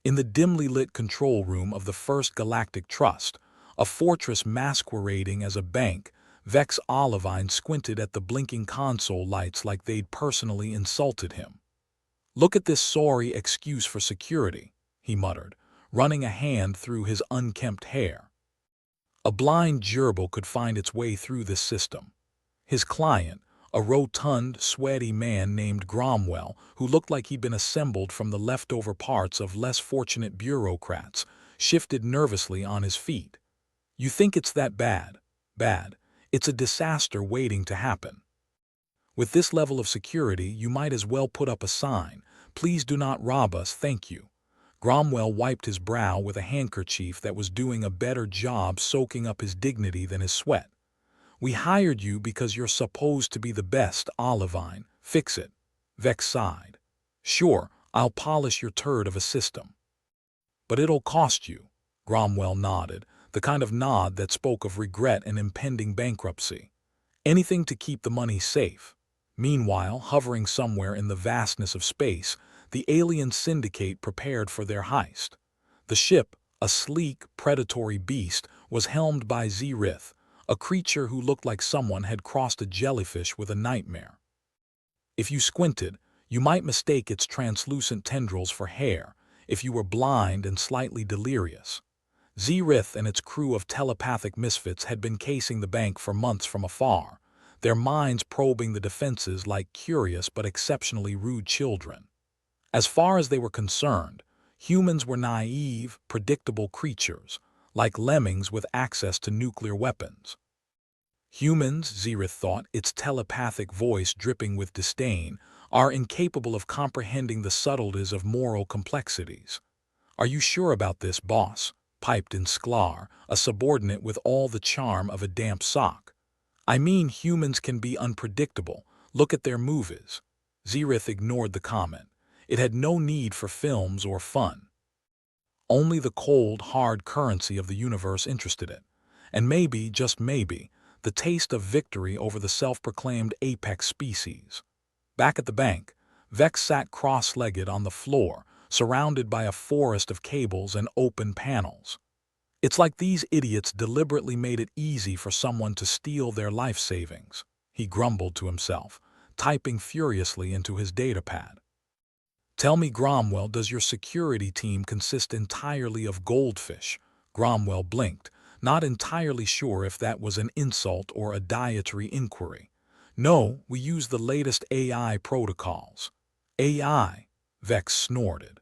In the dimly lit control room of the First Galactic Trust, a fortress masquerading as a bank, Vex Olivine squinted at the blinking console lights like they'd personally insulted him. "Look at this sorry excuse for security," he muttered, running a hand through his unkempt hair. A blind gerbil could find its way through this system. His client, a rotund, sweaty man named Gromwell, who looked like he'd been assembled from the leftover parts of less fortunate bureaucrats, shifted nervously on his feet. "You think it's that bad? Bad. It's a disaster waiting to happen. With this level of security, you might as well put up a sign, 'Please do not rob us, thank you.'" Gromwell wiped his brow with a handkerchief that was doing a better job soaking up his dignity than his sweat. "We hired you because you're supposed to be the best, Olivine. Fix it." Vex sighed. "Sure, I'll polish your turd of a system." "But it'll cost you." Gromwell nodded, the kind of nod that spoke of regret and impending bankruptcy. "Anything to keep the money safe." Meanwhile, hovering somewhere in the vastness of space, the alien syndicate prepared for their heist. The ship, a sleek, predatory beast, was helmed by Zerith, a creature who looked like someone had crossed a jellyfish with a nightmare. If you squinted, you might mistake its translucent tendrils for hair, if you were blind and slightly delirious. Zerith and its crew of telepathic misfits had been casing the bank for months from afar, their minds probing the defenses like curious but exceptionally rude children. As far as they were concerned, humans were naive, predictable creatures, like lemmings with access to nuclear weapons. Humans, Zerith thought, its telepathic voice dripping with disdain, are incapable of comprehending the subtleties of moral complexities. "Are you sure about this, boss?" piped in Sklar, a subordinate with all the charm of a damp sock. "I mean, humans can be unpredictable. Look at their movies." Zerith ignored the comment. It had no need for films or fun. Only the cold, hard currency of the universe interested it. And maybe, just maybe, the taste of victory over the self-proclaimed apex species. Back at the bank, Vex sat cross-legged on the floor, surrounded by a forest of cables and open panels. "It's like these idiots deliberately made it easy for someone to steal their life savings," he grumbled to himself, typing furiously into his datapad. "Tell me, Gromwell, does your security team consist entirely of goldfish?" Gromwell blinked, not entirely sure if that was an insult or a dietary inquiry. "No, we use the latest AI protocols." "AI?" Vex snorted.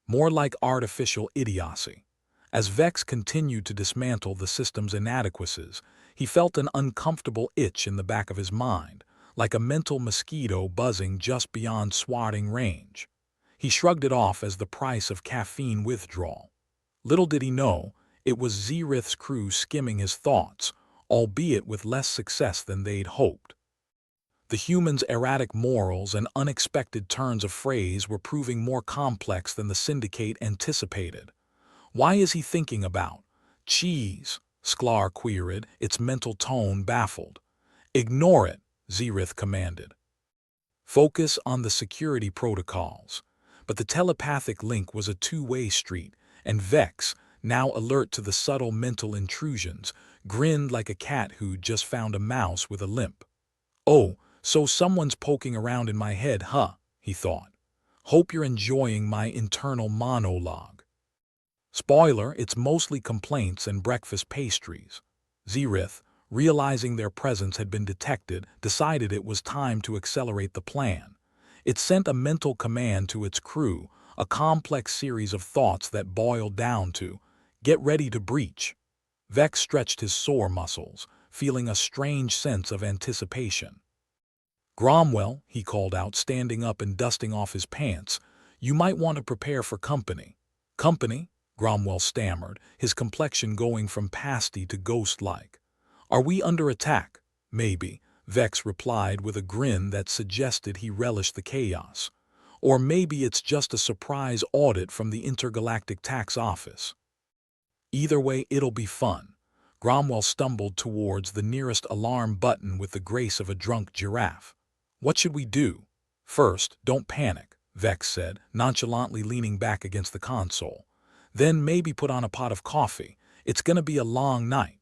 "More like artificial idiocy." As Vex continued to dismantle the system's inadequacies, he felt an uncomfortable itch in the back of his mind, like a mental mosquito buzzing just beyond swatting range. He shrugged it off as the price of caffeine withdrawal. Little did he know, it was Zerith's crew skimming his thoughts, albeit with less success than they'd hoped. The humans' erratic morals and unexpected turns of phrase were proving more complex than the syndicate anticipated. "Why is he thinking about cheese?" Sklar queried, its mental tone baffled. "Ignore it," Zerith commanded. "Focus on the security protocols." But the telepathic link was a two-way street, and Vex, now alert to the subtle mental intrusions, grinned like a cat who'd just found a mouse with a limp. "Oh, so someone's poking around in my head, huh?" he thought. "Hope you're enjoying my internal monologue." Spoiler, it's mostly complaints and breakfast pastries. Zerith, realizing their presence had been detected, decided it was time to accelerate the plan. It sent a mental command to its crew, a complex series of thoughts that boiled down to, "Get ready to breach." Vex stretched his sore muscles, feeling a strange sense of anticipation. "Gromwell," he called out, standing up and dusting off his pants, "you might want to prepare for company." "Company?" Gromwell stammered, his complexion going from pasty to ghost-like. "Are we under attack?" "Maybe," Vex replied with a grin that suggested he relished the chaos. "Or maybe it's just a surprise audit from the Intergalactic Tax Office." "Either way, it'll be fun." Gromwell stumbled towards the nearest alarm button with the grace of a drunk giraffe. "What should we do?" "First, don't panic," Vex said, nonchalantly leaning back against the console. "Then maybe put on a pot of coffee. It's gonna be a long night."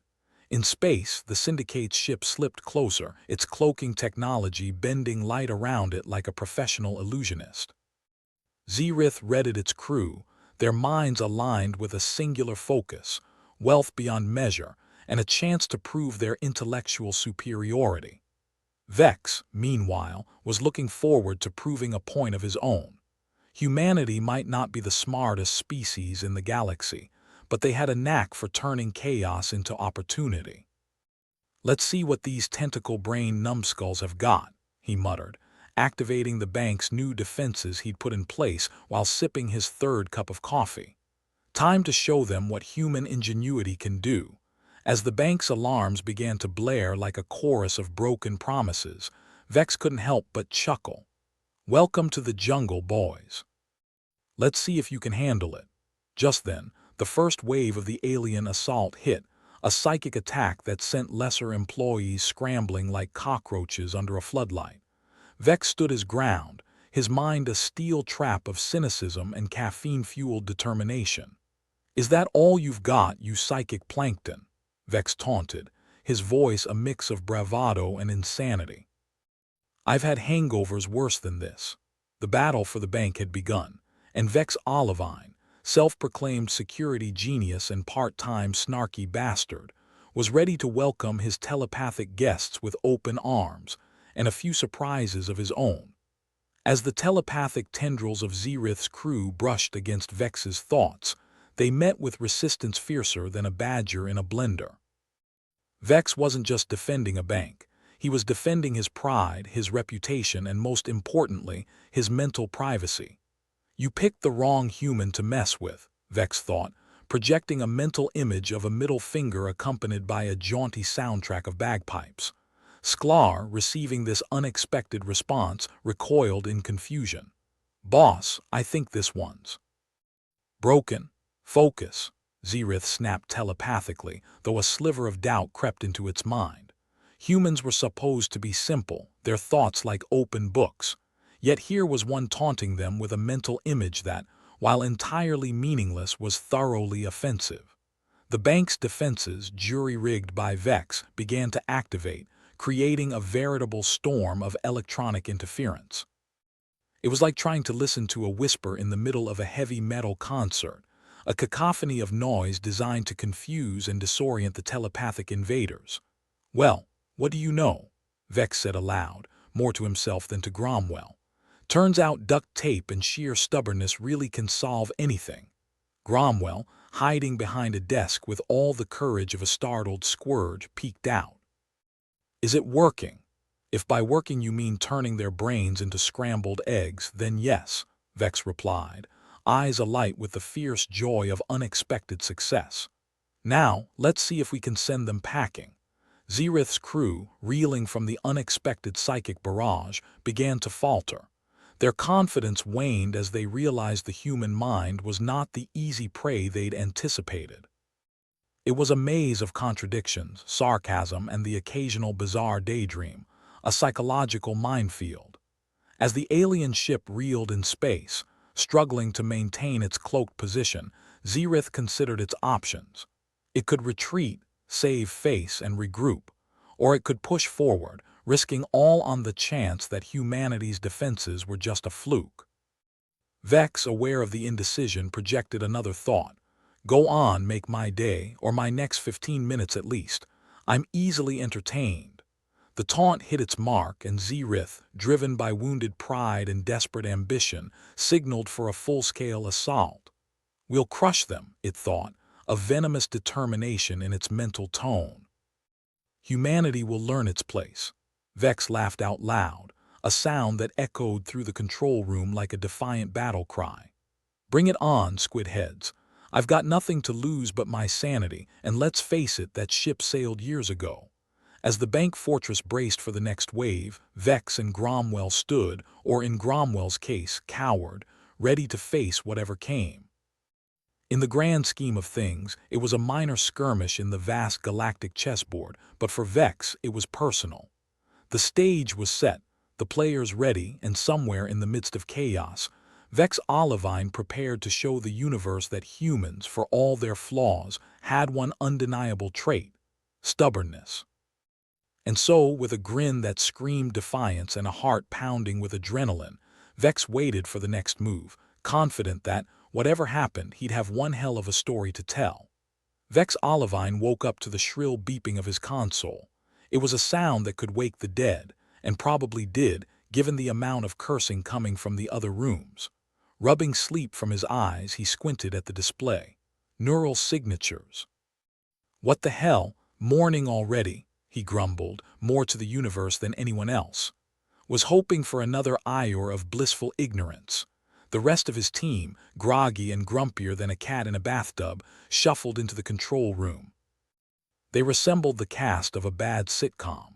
In space, the Syndicate's ship slipped closer, its cloaking technology bending light around it like a professional illusionist. Zerith readied its crew, their minds aligned with a singular focus, wealth beyond measure, and a chance to prove their intellectual superiority. Vex, meanwhile, was looking forward to proving a point of his own. Humanity might not be the smartest species in the galaxy, but they had a knack for turning chaos into opportunity. "Let's see what these tentacle-brained numbskulls have got," he muttered, activating the bank's new defenses he'd put in place while sipping his third cup of coffee. Time to show them what human ingenuity can do. As the bank's alarms began to blare like a chorus of broken promises, Vex couldn't help but chuckle. "Welcome to the jungle, boys. Let's see if you can handle it." Just then, the first wave of the alien assault hit, a psychic attack that sent lesser employees scrambling like cockroaches under a floodlight. Vex stood his ground, his mind a steel trap of cynicism and caffeine-fueled determination. "Is that all you've got, you psychic plankton?" Vex taunted, his voice a mix of bravado and insanity. "I've had hangovers worse than this." The battle for the bank had begun, and Vex Olivine, self-proclaimed security genius and part-time snarky bastard, was ready to welcome his telepathic guests with open arms and a few surprises of his own. As the telepathic tendrils of Zerith's crew brushed against Vex's thoughts, they met with resistance fiercer than a badger in a blender. Vex wasn't just defending a bank. He was defending his pride, his reputation, and most importantly, his mental privacy. "You picked the wrong human to mess with," Vex thought, projecting a mental image of a middle finger accompanied by a jaunty soundtrack of bagpipes. Sklar, receiving this unexpected response, recoiled in confusion. "Boss, I think this one's broken." "Focus," Zerith snapped telepathically, though a sliver of doubt crept into its mind. Humans were supposed to be simple, their thoughts like open books. Yet here was one taunting them with a mental image that, while entirely meaningless, was thoroughly offensive. The bank's defenses, jury-rigged by Vex, began to activate, creating a veritable storm of electronic interference. It was like trying to listen to a whisper in the middle of a heavy metal concert, a cacophony of noise designed to confuse and disorient the telepathic invaders. "Well, what do you know?" Vex said aloud, more to himself than to Cromwell. "Turns out duct tape and sheer stubbornness really can solve anything." Cromwell, hiding behind a desk with all the courage of a startled squirge, peeked out. "Is it working?" "If by working you mean turning their brains into scrambled eggs, then yes," Vex replied, eyes alight with the fierce joy of unexpected success. "Now, let's see if we can send them packing." Zerith's crew, reeling from the unexpected psychic barrage, began to falter. Their confidence waned as they realized the human mind was not the easy prey they'd anticipated. It was a maze of contradictions, sarcasm, and the occasional bizarre daydream, a psychological minefield. As the alien ship reeled in space, struggling to maintain its cloaked position, Zerith considered its options. It could retreat, save face, and regroup, or it could push forward, risking all on the chance that humanity's defenses were just a fluke. Vex, aware of the indecision, projected another thought. "Go on, make my day, or my next 15 minutes at least. I'm easily entertained." The taunt hit its mark, and Zerith, driven by wounded pride and desperate ambition, signaled for a full-scale assault. "We'll crush them," it thought, a venomous determination in its mental tone. "Humanity will learn its place." Vex laughed out loud, a sound that echoed through the control room like a defiant battle cry. "Bring it on, squidheads. I've got nothing to lose but my sanity, and let's face it, that ship sailed years ago." As the bank fortress braced for the next wave, Vex and Cromwell stood, or in Cromwell's case, cowered, ready to face whatever came. In the grand scheme of things, it was a minor skirmish in the vast galactic chessboard, but for Vex it was personal. The stage was set, the players ready, and somewhere in the midst of chaos, Vex Olivine prepared to show the universe that humans, for all their flaws, had one undeniable trait: stubbornness. And so, with a grin that screamed defiance and a heart pounding with adrenaline, Vex waited for the next move, confident that, whatever happened, he'd have one hell of a story to tell. Vex Olivine woke up to the shrill beeping of his console. It was a sound that could wake the dead, and probably did, given the amount of cursing coming from the other rooms. Rubbing sleep from his eyes, he squinted at the display. Neural signatures. What the hell, morning already, he grumbled, more to the universe than anyone else. Was hoping for another hour of blissful ignorance. The rest of his team, groggy and grumpier than a cat in a bathtub, shuffled into the control room. They resembled the cast of a bad sitcom.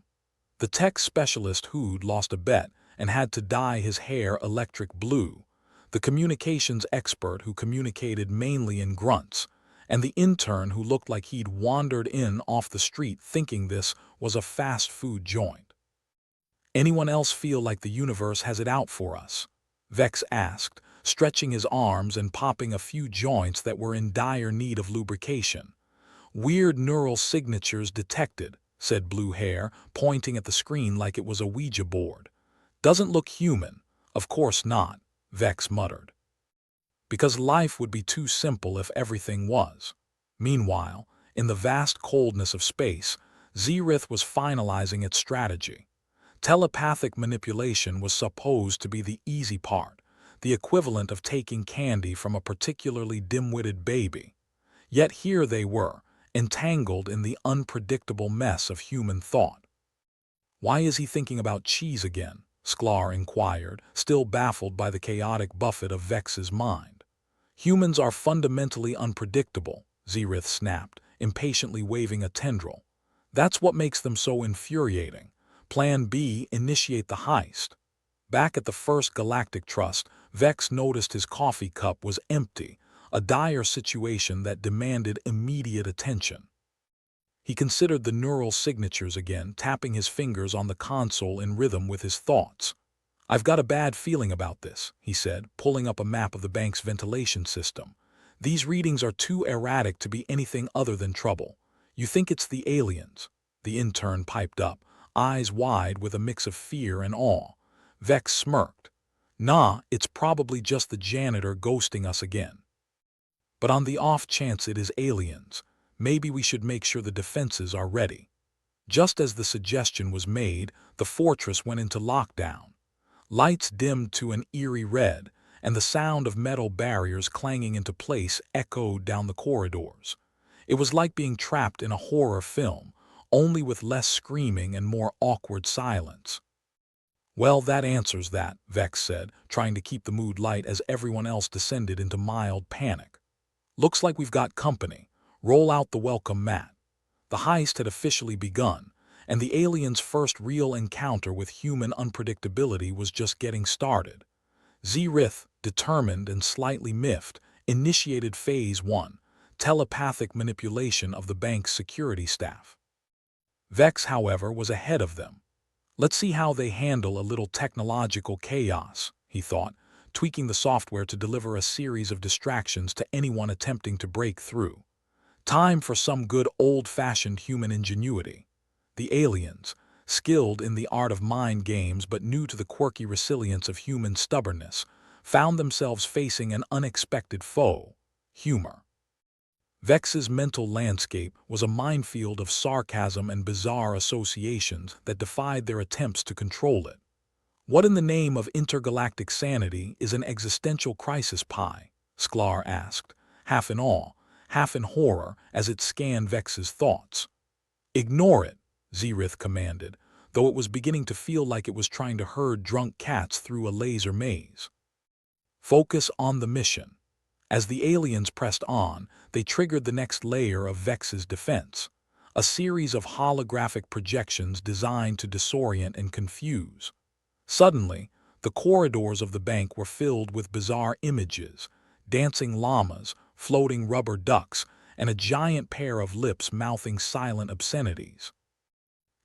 The tech specialist who'd lost a bet and had to dye his hair electric blue, the communications expert who communicated mainly in grunts, and the intern who looked like he'd wandered in off the street thinking this was a fast food joint. "Anyone else feel like the universe has it out for us?" Vex asked, stretching his arms and popping a few joints that were in dire need of lubrication. "Weird neural signatures detected," said Blue Hair, pointing at the screen like it was a Ouija board. "Doesn't look human." "Of course not," Vex muttered. "Because life would be too simple if everything was." Meanwhile, in the vast coldness of space, Zerith was finalizing its strategy. Telepathic manipulation was supposed to be the easy part, the equivalent of taking candy from a particularly dim-witted baby. Yet here they were, entangled in the unpredictable mess of human thought. "Why is he thinking about cheese again?" Sklar inquired, still baffled by the chaotic buffet of Vex's mind. "Humans are fundamentally unpredictable," Zerith snapped, impatiently waving a tendril. "That's what makes them so infuriating. Plan B, initiate the heist." Back at the First Galactic Trust, Vex noticed his coffee cup was empty, a dire situation that demanded immediate attention. He considered the neural signatures again, tapping his fingers on the console in rhythm with his thoughts. "I've got a bad feeling about this," he said, pulling up a map of the bank's ventilation system. "These readings are too erratic to be anything other than trouble." "You think it's the aliens?" the intern piped up, eyes wide with a mix of fear and awe. Vex smirked. "Nah, it's probably just the janitor ghosting us again. But on the off chance it is aliens, maybe we should make sure the defenses are ready." Just as the suggestion was made, the fortress went into lockdown. Lights dimmed to an eerie red, and the sound of metal barriers clanging into place echoed down the corridors. It was like being trapped in a horror film, only with less screaming and more awkward silence. "Well, that answers that," Vex said, trying to keep the mood light as everyone else descended into mild panic. "Looks like we've got company. Roll out the welcome mat." The heist had officially begun, and the aliens' first real encounter with human unpredictability was just getting started. Zerith, determined and slightly miffed, initiated Phase 1, telepathic manipulation of the bank's security staff. Vex, however, was ahead of them. "Let's see how they handle a little technological chaos," he thought, tweaking the software to deliver a series of distractions to anyone attempting to break through. Time for some good old-fashioned human ingenuity. The aliens, skilled in the art of mind games but new to the quirky resilience of human stubbornness, found themselves facing an unexpected foe: humor. Vex's mental landscape was a minefield of sarcasm and bizarre associations that defied their attempts to control it. "What in the name of intergalactic sanity is an existential crisis pie?" Sklar asked, half in awe, half in horror as it scanned Vex's thoughts. "Ignore it," Zerith commanded, though it was beginning to feel like it was trying to herd drunk cats through a laser maze. "Focus on the mission." As the aliens pressed on, they triggered the next layer of Vex's defense, a series of holographic projections designed to disorient and confuse. Suddenly, the corridors of the bank were filled with bizarre images: dancing llamas, floating rubber ducks, and a giant pair of lips mouthing silent obscenities.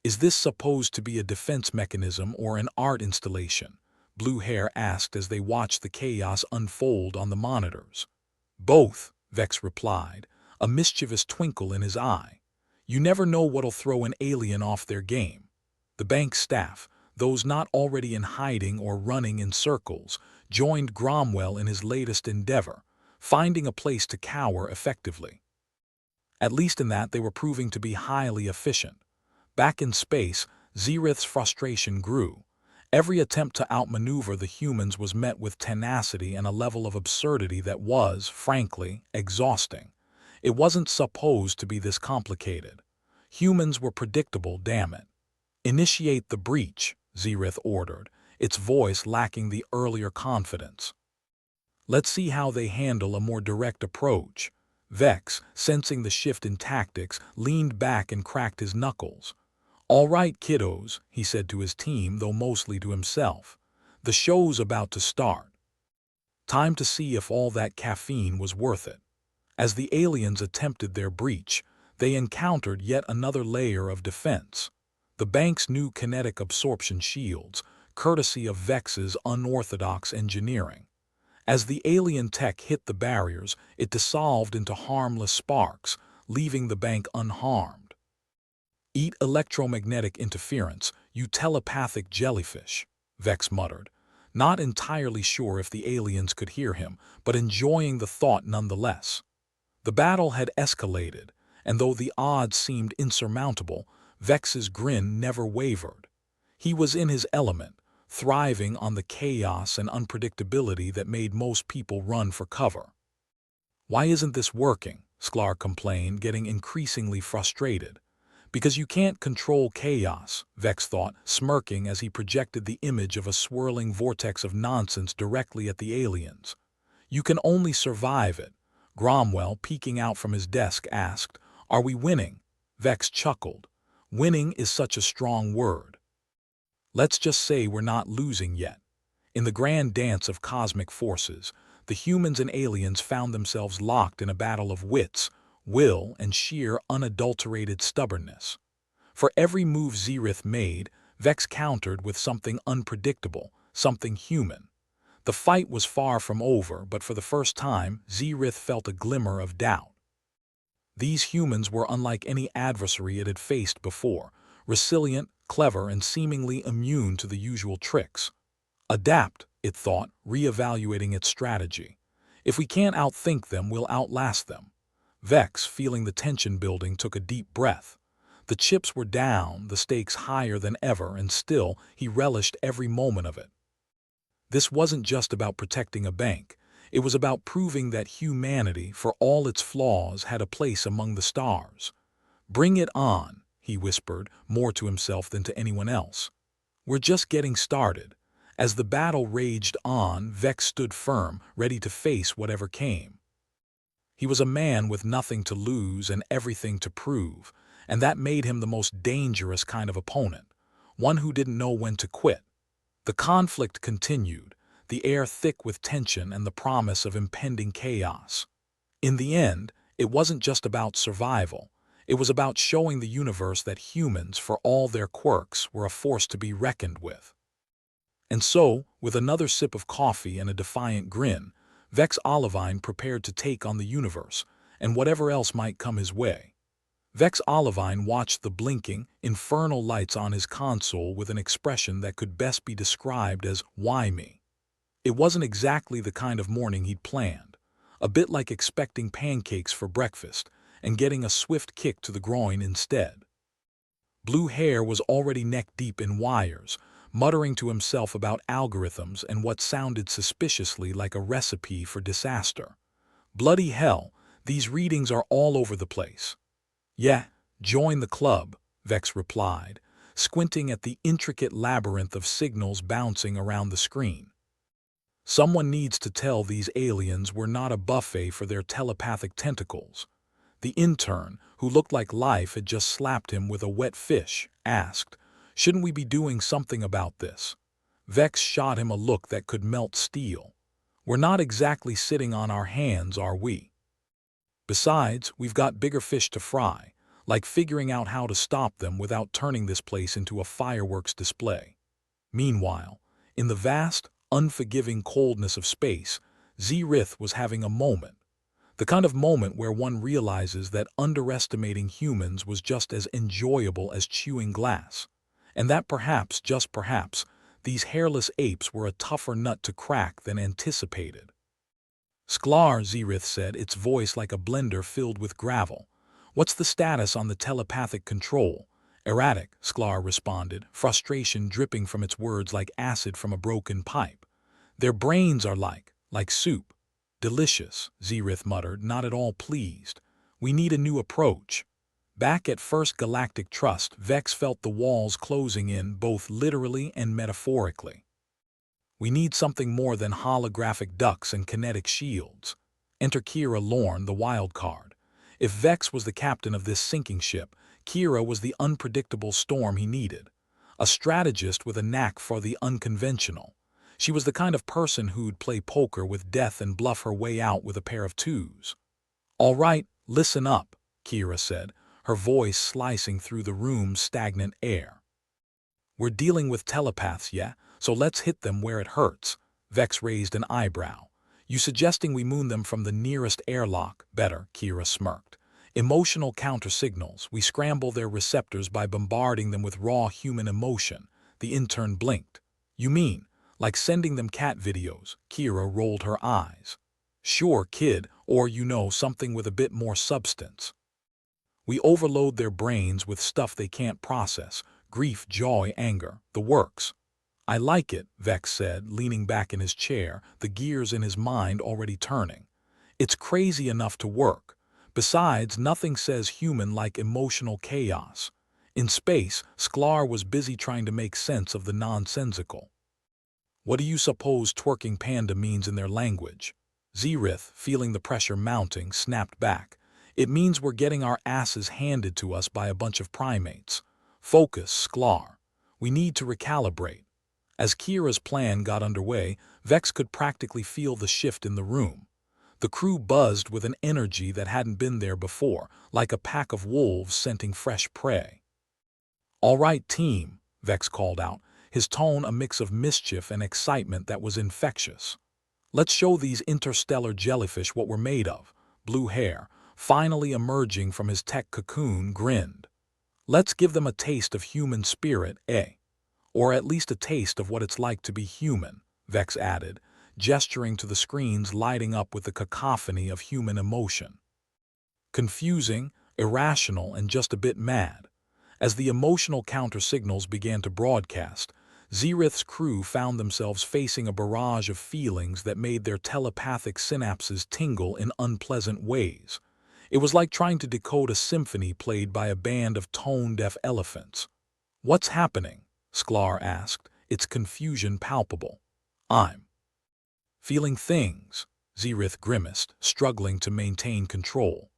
"Is this supposed to be a defense mechanism or an art installation?" Blue Hair asked as they watched the chaos unfold on the monitors. Both, Vex replied, a mischievous twinkle in his eye. You never know what'll throw an alien off their game. The bank staff, those not already in hiding or running in circles, joined Cromwell in his latest endeavor, finding a place to cower effectively. At least in that they were proving to be highly efficient. Back in space, Xerith's frustration grew. Every attempt to outmaneuver the humans was met with tenacity and a level of absurdity that was, frankly, exhausting. It wasn't supposed to be this complicated. Humans were predictable, damn it. Initiate the breach, Xerith ordered, its voice lacking the earlier confidence. Let's see how they handle a more direct approach. Vex, sensing the shift in tactics, leaned back and cracked his knuckles. All right, kiddos, he said to his team, though mostly to himself. The show's about to start. Time to see if all that caffeine was worth it. As the aliens attempted their breach, they encountered yet another layer of defense. The bank's new kinetic absorption shields, courtesy of Vex's unorthodox engineering. As the alien tech hit the barriers, it dissolved into harmless sparks, leaving the bank unharmed. Eat electromagnetic interference, you telepathic jellyfish, Vex muttered, not entirely sure if the aliens could hear him, but enjoying the thought nonetheless. The battle had escalated, and though the odds seemed insurmountable, Vex's grin never wavered. He was in his element, thriving on the chaos and unpredictability that made most people run for cover. Why isn't this working? Sklar complained, getting increasingly frustrated. Because you can't control chaos, Vex thought, smirking as he projected the image of a swirling vortex of nonsense directly at the aliens. You can only survive it. Cromwell, peeking out from his desk, asked, Are we winning? Vex chuckled. Winning is such a strong word. Let's just say we're not losing yet. In the grand dance of cosmic forces, the humans and aliens found themselves locked in a battle of wits, will, and sheer unadulterated stubbornness. For every move Xerith made, Vex countered with something unpredictable, something human. The fight was far from over, but for the first time, Xerith felt a glimmer of doubt. These humans were unlike any adversary it had faced before, resilient, clever, and seemingly immune to the usual tricks. Adapt, it thought, reevaluating its strategy. If we can't outthink them, we'll outlast them. Vex, feeling the tension building, took a deep breath. The chips were down, the stakes higher than ever, and still he relished every moment of it. This wasn't just about protecting a bank. It was about proving that humanity, for all its flaws, had a place among the stars. Bring it on, he whispered, more to himself than to anyone else. We're just getting started. As the battle raged on, Vex stood firm, ready to face whatever came. He was a man with nothing to lose and everything to prove, and that made him the most dangerous kind of opponent, one who didn't know when to quit. The conflict continued, the air thick with tension and the promise of impending chaos. In the end, it wasn't just about survival. It was about showing the universe that humans, for all their quirks, were a force to be reckoned with. And so, with another sip of coffee and a defiant grin, Vex Olivine prepared to take on the universe, and whatever else might come his way. Vex Olivine watched the blinking, infernal lights on his console with an expression that could best be described as, why me? It wasn't exactly the kind of morning he'd planned, a bit like expecting pancakes for breakfast and getting a swift kick to the groin instead. Blue Hair was already neck-deep in wires, muttering to himself about algorithms and what sounded suspiciously like a recipe for disaster. Bloody hell, these readings are all over the place. Yeah, join the club, Vex replied, squinting at the intricate labyrinth of signals bouncing around the screen. Someone needs to tell these aliens we're not a buffet for their telepathic tentacles. The intern, who looked like life had just slapped him with a wet fish, asked, Shouldn't we be doing something about this? Vex shot him a look that could melt steel. We're not exactly sitting on our hands, are we? Besides, we've got bigger fish to fry, like figuring out how to stop them without turning this place into a fireworks display. Meanwhile, In the vast, unforgiving coldness of space, Zrith was having a moment. The kind of moment where one realizes that underestimating humans was just as enjoyable as chewing glass. And that perhaps, just perhaps, these hairless apes were a tougher nut to crack than anticipated. Sklar, Zrith said, its voice like a blender filled with gravel. What's the status on the telepathic control? Erratic, Sklar responded, frustration dripping from its words like acid from a broken pipe. Their brains are like soup. Delicious, Zrith muttered, not at all pleased. We need a new approach. Back at First Galactic Trust, Vex felt the walls closing in both literally and metaphorically. We need something more than holographic ducks and kinetic shields. Enter Kira Lorne, the wild card. If Vex was the captain of this sinking ship, Kira was the unpredictable storm he needed. A strategist with a knack for the unconventional. She was the kind of person who'd play poker with death and bluff her way out with a pair of twos. All right, listen up, Kira said, her voice slicing through the room's stagnant air. We're dealing with telepaths, yeah? So let's hit them where it hurts. Vex raised an eyebrow. You suggesting we moon them from the nearest airlock? Better, Kira smirked. Emotional counter-signals. We scramble their receptors by bombarding them with raw human emotion. The intern blinked. You mean, like sending them cat videos? Kira rolled her eyes. Sure, kid, or something with a bit more substance. We overload their brains with stuff they can't process. Grief, joy, anger, the works. I like it, Vex said, leaning back in his chair, the gears in his mind already turning. It's crazy enough to work. Besides, nothing says human like emotional chaos. In space, Sklar was busy trying to make sense of the nonsensical. What do you suppose twerking panda means in their language? Zrith, feeling the pressure mounting, snapped back. It means we're getting our asses handed to us by a bunch of primates. Focus, Sklar. We need to recalibrate. As Kira's plan got underway, Vex could practically feel the shift in the room. The crew buzzed with an energy that hadn't been there before, like a pack of wolves scenting fresh prey. All right, team, Vex called out, his tone a mix of mischief and excitement that was infectious. Let's show these interstellar jellyfish what we're made of. Blue hair, finally emerging from his tech cocoon, grinned. Let's give them a taste of human spirit, eh? Or at least a taste of what it's like to be human, Vex added, gesturing to the screens lighting up with the cacophony of human emotion. Confusing, irrational, and just a bit mad. As the emotional counter-signals began to broadcast, Zrith's crew found themselves facing a barrage of feelings that made their telepathic synapses tingle in unpleasant ways. It was like trying to decode a symphony played by a band of tone-deaf elephants. What's happening? Sklar asked, its confusion palpable. I'm feeling things, Zrith grimaced, struggling to maintain control.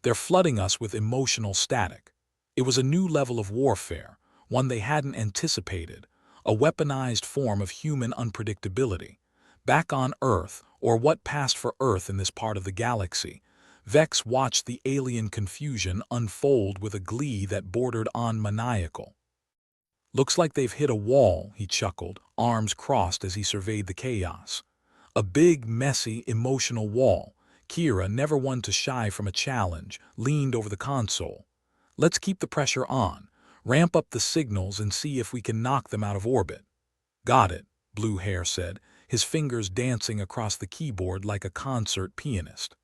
They're flooding us with emotional static. It was a new level of warfare, one they hadn't anticipated, a weaponized form of human unpredictability. Back on Earth, or what passed for Earth in this part of the galaxy, Vex watched the alien confusion unfold with a glee that bordered on maniacal. Looks like they've hit a wall, he chuckled, arms crossed as he surveyed the chaos. A big, messy, emotional wall. Kira, never one to shy from a challenge, leaned over the console. Let's keep the pressure on, ramp up the signals and see if we can knock them out of orbit. Got it, Blue Hair said, his fingers dancing across the keyboard like a concert pianist.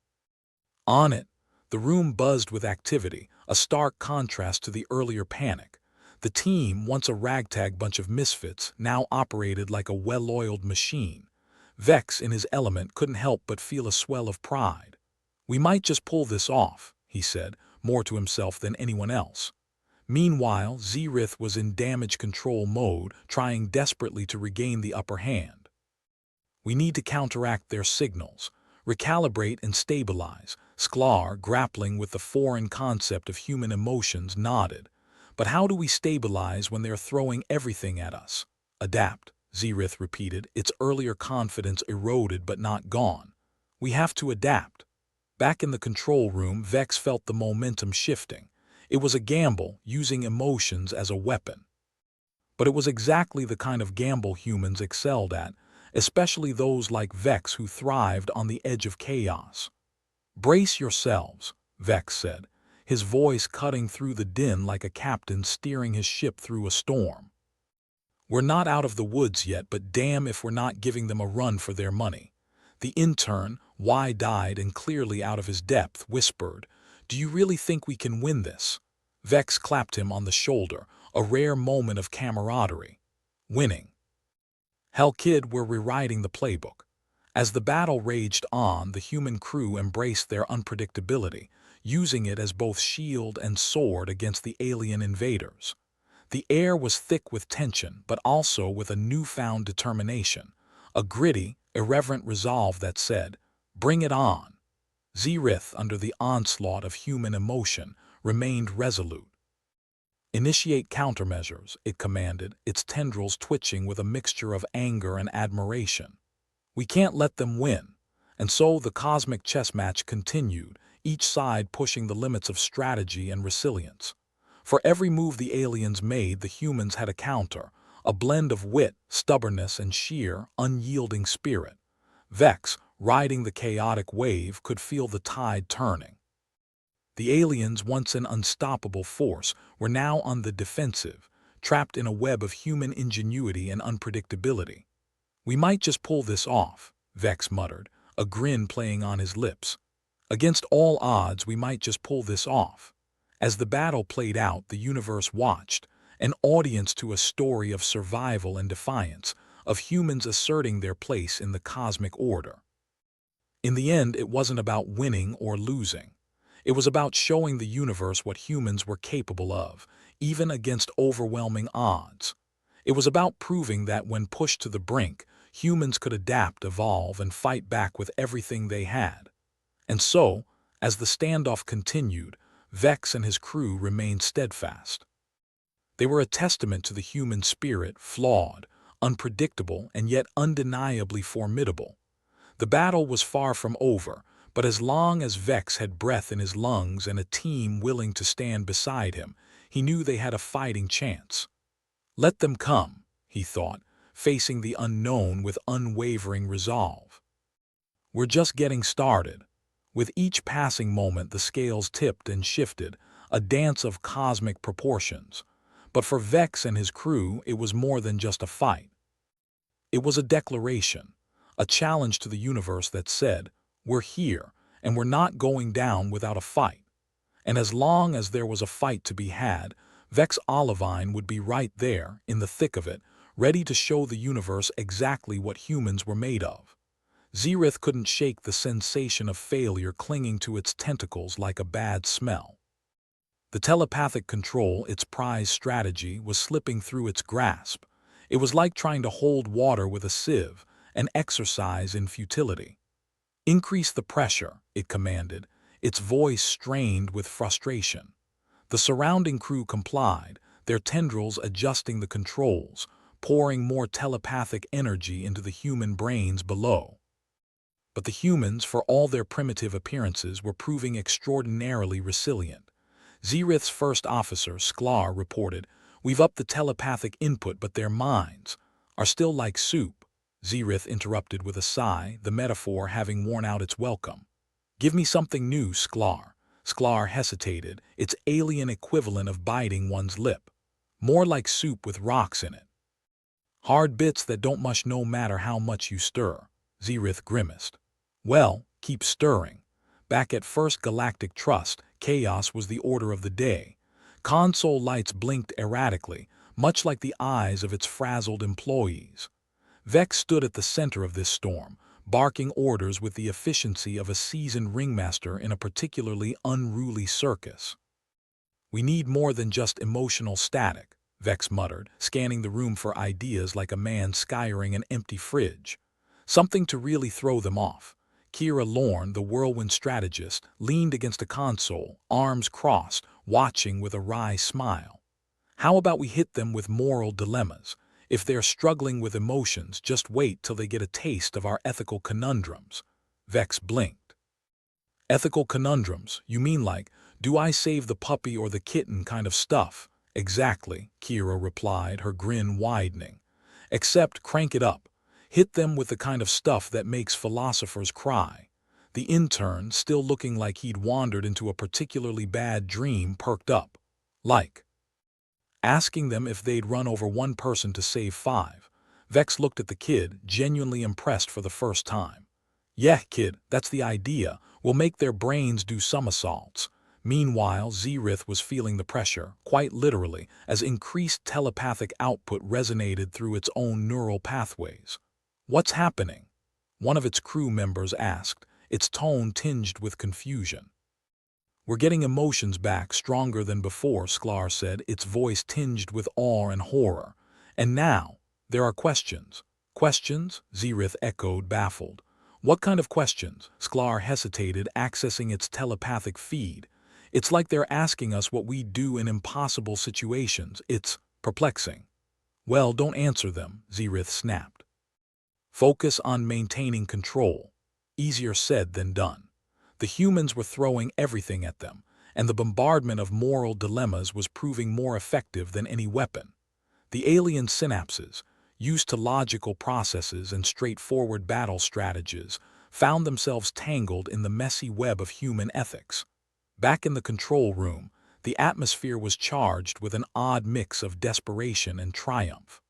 On it. The room buzzed with activity, a stark contrast to the earlier panic. The team, once a ragtag bunch of misfits, now operated like a well-oiled machine. Vex, in his element, couldn't help but feel a swell of pride. We might just pull this off, he said, more to himself than anyone else. Meanwhile, Zrith was in damage control mode, trying desperately to regain the upper hand. We need to counteract their signals, recalibrate and stabilize. Sklar, grappling with the foreign concept of human emotions, nodded. But how do we stabilize when they're throwing everything at us? Adapt, Zrith repeated, its earlier confidence eroded but not gone. We have to adapt. Back in the control room, Vex felt the momentum shifting. It was a gamble, using emotions as a weapon. But it was exactly the kind of gamble humans excelled at, especially those like Vex who thrived on the edge of chaos. "Brace yourselves," Vex said, his voice cutting through the din like a captain steering his ship through a storm. "We're not out of the woods yet, but damn if we're not giving them a run for their money." The intern, wide-eyed and clearly out of his depth, whispered, "Do you really think we can win this?" Vex clapped him on the shoulder, a rare moment of camaraderie. "Winning? Hell, kid, we're rewriting the playbook." As the battle raged on, the human crew embraced their unpredictability, using it as both shield and sword against the alien invaders. The air was thick with tension, but also with a newfound determination, a gritty, irreverent resolve that said, "Bring it on." Zerith, under the onslaught of human emotion, remained resolute. "Initiate countermeasures," it commanded, its tendrils twitching with a mixture of anger and admiration. "We can't let them win." And so the cosmic chess match continued, each side pushing the limits of strategy and resilience. For every move the aliens made, the humans had a counter, a blend of wit, stubbornness, and sheer, unyielding spirit. Vex, riding the chaotic wave, could feel the tide turning. The aliens, once an unstoppable force, were now on the defensive, trapped in a web of human ingenuity and unpredictability. "We might just pull this off," Vex muttered, a grin playing on his lips. "Against all odds, we might just pull this off." As the battle played out, the universe watched, an audience to a story of survival and defiance, of humans asserting their place in the cosmic order. In the end, it wasn't about winning or losing. It was about showing the universe what humans were capable of, even against overwhelming odds. It was about proving that when pushed to the brink, humans could adapt, evolve, and fight back with everything they had. And so, as the standoff continued, Vex and his crew remained steadfast. They were a testament to the human spirit, flawed, unpredictable, and yet undeniably formidable. The battle was far from over, but as long as Vex had breath in his lungs and a team willing to stand beside him, he knew they had a fighting chance. "Let them come," he thought, facing the unknown with unwavering resolve. "We're just getting started." With each passing moment, the scales tipped and shifted, a dance of cosmic proportions. But for Vex and his crew, it was more than just a fight. It was a declaration, a challenge to the universe that said, "We're here, and we're not going down without a fight." And as long as there was a fight to be had, Vex Olivine would be right there, in the thick of it, ready to show the universe exactly what humans were made of. Zerith couldn't shake the sensation of failure clinging to its tentacles like a bad smell. The telepathic control, its prized strategy, was slipping through its grasp. It was like trying to hold water with a sieve, an exercise in futility. "Increase the pressure," it commanded, its voice strained with frustration. The surrounding crew complied, their tendrils adjusting the controls, pouring more telepathic energy into the human brains below. But the humans, for all their primitive appearances, were proving extraordinarily resilient. Zerith's first officer, Sklar, reported, "We've upped the telepathic input, but their minds are still like soup." Zerith interrupted with a sigh, the metaphor having worn out its welcome. "Give me something new, Sklar." Sklar hesitated, its alien equivalent of biting one's lip. "More like soup with rocks in it." "Hard bits that don't mush no matter how much you stir," Zerith grimaced. "Well, keep stirring." Back at First Galactic Trust, chaos was the order of the day. Console lights blinked erratically, much like the eyes of its frazzled employees. Vex stood at the center of this storm, barking orders with the efficiency of a seasoned ringmaster in a particularly unruly circus. "We need more than just emotional static," Vex muttered, scanning the room for ideas like a man scouring an empty fridge. "Something to really throw them off." Kira Lorne, the whirlwind strategist, leaned against a console, arms crossed, watching with a wry smile. "How about we hit them with moral dilemmas? If they're struggling with emotions, just wait till they get a taste of our ethical conundrums." Vex blinked. "Ethical conundrums? You mean like, do I save the puppy or the kitten kind of stuff?" Exactly, Kira replied, her grin widening. Except crank it up. Hit them with the kind of stuff that makes philosophers cry. The intern, still looking like he'd wandered into a particularly bad dream, perked up. Like asking them if they'd run over one person to save five. Vex looked at the kid, genuinely impressed for the first time. Yeah, kid, that's the idea. We'll make their brains do somersaults. Meanwhile, Zerith was feeling the pressure, quite literally, as increased telepathic output resonated through its own neural pathways. What's happening? One of its crew members asked, its tone tinged with confusion. We're getting emotions back stronger than before, Sklar said, its voice tinged with awe and horror. And now, there are questions. Questions? Zerith echoed, baffled. What kind of questions? Sklar hesitated, accessing its telepathic feed. It's like they're asking us what we do in impossible situations. It's perplexing. Well, don't answer them, Zerith snapped. Focus on maintaining control. Easier said than done. The humans were throwing everything at them, and the bombardment of moral dilemmas was proving more effective than any weapon. The alien synapses, used to logical processes and straightforward battle strategies, found themselves tangled in the messy web of human ethics. Back in the control room, the atmosphere was charged with an odd mix of desperation and triumph.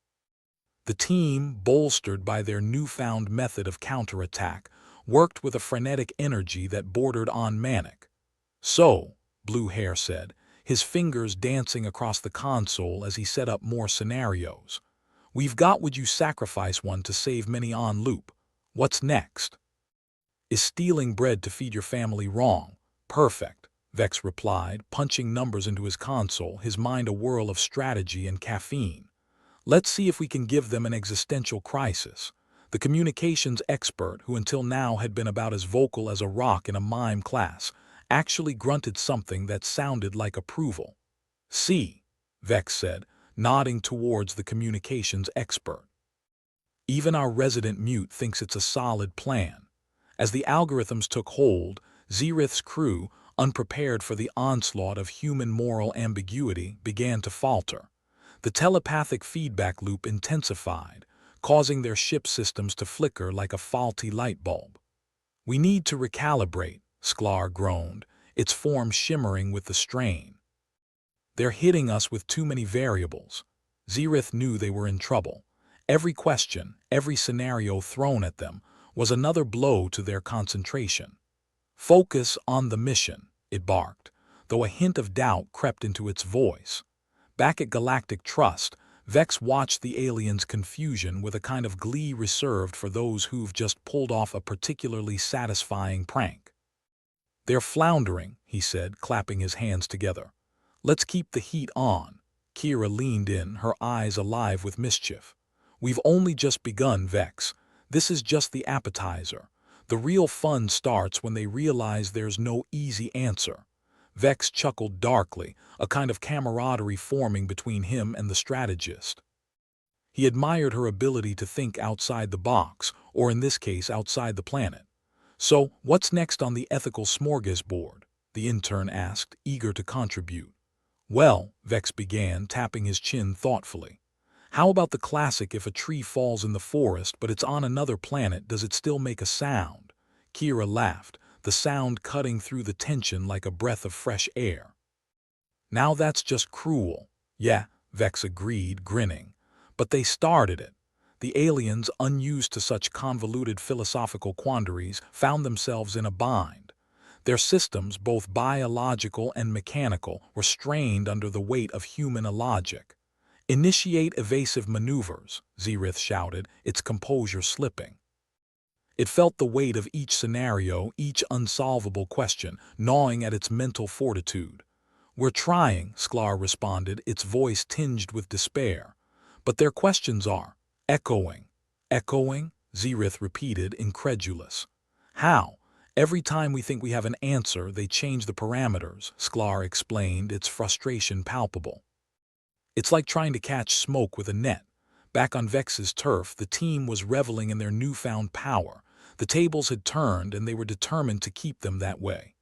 The team, bolstered by their newfound method of counterattack, worked with a frenetic energy that bordered on manic. So, Blue Hair said, his fingers dancing across the console as he set up more scenarios. We've got would you sacrifice one to save many on loop. What's next? Is stealing bread to feed your family wrong? Perfect, Vex replied, punching numbers into his console, his mind a whirl of strategy and caffeine. Let's see if we can give them an existential crisis. The communications expert, who until now had been about as vocal as a rock in a mime class, actually grunted something that sounded like approval. See, Vex said, nodding towards the communications expert. Even our resident mute thinks it's a solid plan. As the algorithms took hold, Zerith's crew, unprepared for the onslaught of human moral ambiguity, began to falter. The telepathic feedback loop intensified, causing their ship systems to flicker like a faulty light bulb. We need to recalibrate, Sklar groaned, its form shimmering with the strain. They're hitting us with too many variables. Zerith knew they were in trouble. Every question, every scenario thrown at them, was another blow to their concentration. Focus on the mission, it barked, though a hint of doubt crept into its voice. Back at Galactic Trust, Vex watched the aliens' confusion with a kind of glee reserved for those who've just pulled off a particularly satisfying prank. They're floundering, he said, clapping his hands together. Let's keep the heat on. Kira leaned in, her eyes alive with mischief. We've only just begun, Vex. This is just the appetizer. The real fun starts when they realize there's no easy answer. Vex chuckled darkly, a kind of camaraderie forming between him and the strategist. He admired her ability to think outside the box, or in this case outside the planet. So, what's next on the ethical smorgasbord? The intern asked, eager to contribute. Well, Vex began, tapping his chin thoughtfully. How about the classic if a tree falls in the forest but it's on another planet, does it still make a sound? Kira laughed, the sound cutting through the tension like a breath of fresh air. Now that's just cruel. Yeah, Vex agreed, grinning. But they started it. The aliens, unused to such convoluted philosophical quandaries, found themselves in a bind. Their systems, both biological and mechanical, were strained under the weight of human illogic. Initiate evasive maneuvers, Zerith shouted, its composure slipping. It felt the weight of each scenario, each unsolvable question, gnawing at its mental fortitude. We're trying, Sklar responded, its voice tinged with despair. But their questions are echoing. Echoing? Zerith repeated, incredulous. How? Every time we think we have an answer, they change the parameters, Sklar explained, its frustration palpable. It's like trying to catch smoke with a net. Back on Vex's turf, the team was reveling in their newfound power. The tables had turned, and they were determined to keep them that way.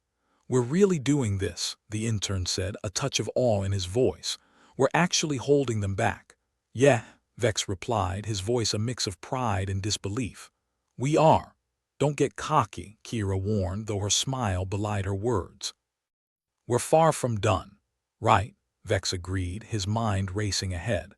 We're really doing this, the intern said, a touch of awe in his voice. We're actually holding them back. Yeah, Vex replied, his voice a mix of pride and disbelief. We are. Don't get cocky, Kira warned, though her smile belied her words. We're far from done. Right, Vex agreed, his mind racing ahead.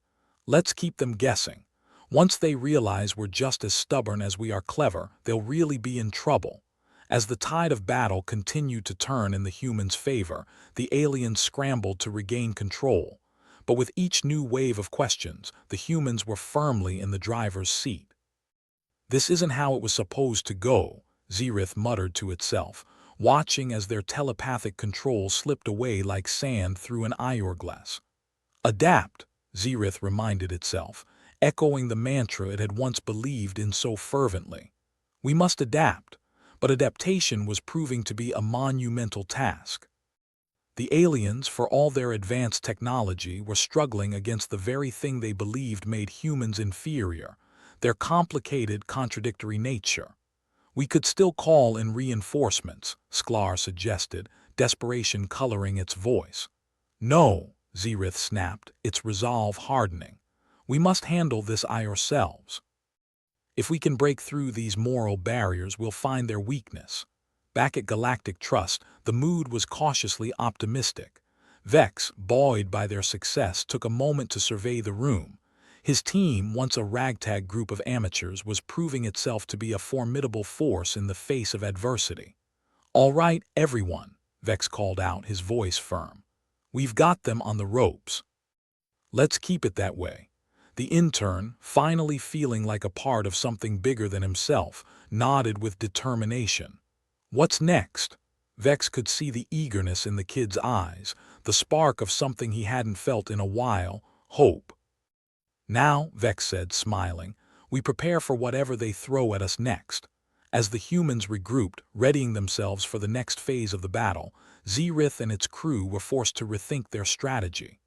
Let's keep them guessing. Once they realize we're just as stubborn as we are clever, they'll really be in trouble. As the tide of battle continued to turn in the humans' favor, the aliens scrambled to regain control. But with each new wave of questions, the humans were firmly in the driver's seat. This isn't how it was supposed to go, Zerith muttered to itself, watching as their telepathic control slipped away like sand through an hourglass. Adapt, Zerith reminded itself, echoing the mantra it had once believed in so fervently. We must adapt, but adaptation was proving to be a monumental task. The aliens, for all their advanced technology, were struggling against the very thing they believed made humans inferior, their complicated, contradictory nature. We could still call in reinforcements, Sklar suggested, desperation coloring its voice. No, Zerith snapped, its resolve hardening. We must handle this ourselves. If we can break through these moral barriers, we'll find their weakness. Back at Galactic Trust, the mood was cautiously optimistic. Vex, buoyed by their success, took a moment to survey the room. His team, once a ragtag group of amateurs, was proving itself to be a formidable force in the face of adversity. All right, everyone, Vex called out, his voice firm. We've got them on the ropes. Let's keep it that way. The intern, finally feeling like a part of something bigger than himself, nodded with determination. What's next? Vex could see the eagerness in the kid's eyes, the spark of something he hadn't felt in a while, hope. Now, Vex said, smiling, we prepare for whatever they throw at us next. As the humans regrouped, readying themselves for the next phase of the battle, Zerith and its crew were forced to rethink their strategy.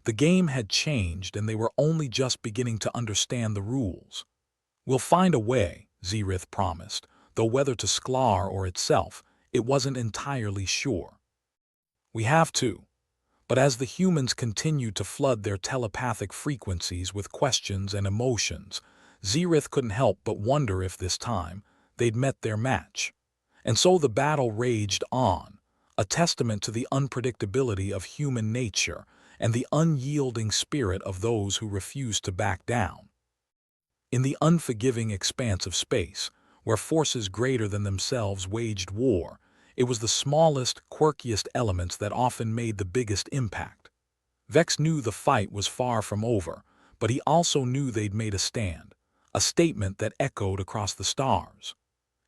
The game had changed, and they were only just beginning to understand the rules. We'll find a way, Zerith promised, though whether to Sklar or itself, it wasn't entirely sure. We have to. But as the humans continued to flood their telepathic frequencies with questions and emotions, Zerith couldn't help but wonder if this time they'd met their match. And so the battle raged on, a testament to the unpredictability of human nature and the unyielding spirit of those who refuse to back down. In the unforgiving expanse of space, where forces greater than themselves waged war, it was the smallest, quirkiest elements that often made the biggest impact. Vex knew the fight was far from over, but he also knew they'd made a stand, a statement that echoed across the stars.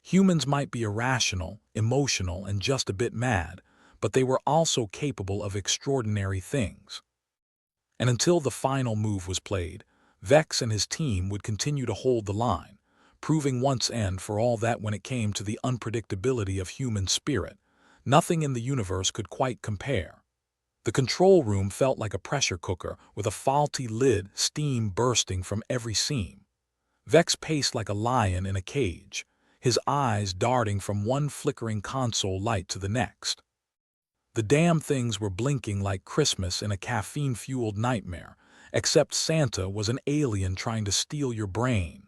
Humans might be irrational, emotional, and just a bit mad, but they were also capable of extraordinary things. And until the final move was played, Vex and his team would continue to hold the line, proving once and for all that when it came to the unpredictability of human spirit, nothing in the universe could quite compare. The control room felt like a pressure cooker with a faulty lid, steam bursting from every seam. Vex paced like a lion in a cage, his eyes darting from one flickering console light to the next. The damn things were blinking like Christmas in a caffeine-fueled nightmare, except Santa was an alien trying to steal your brain.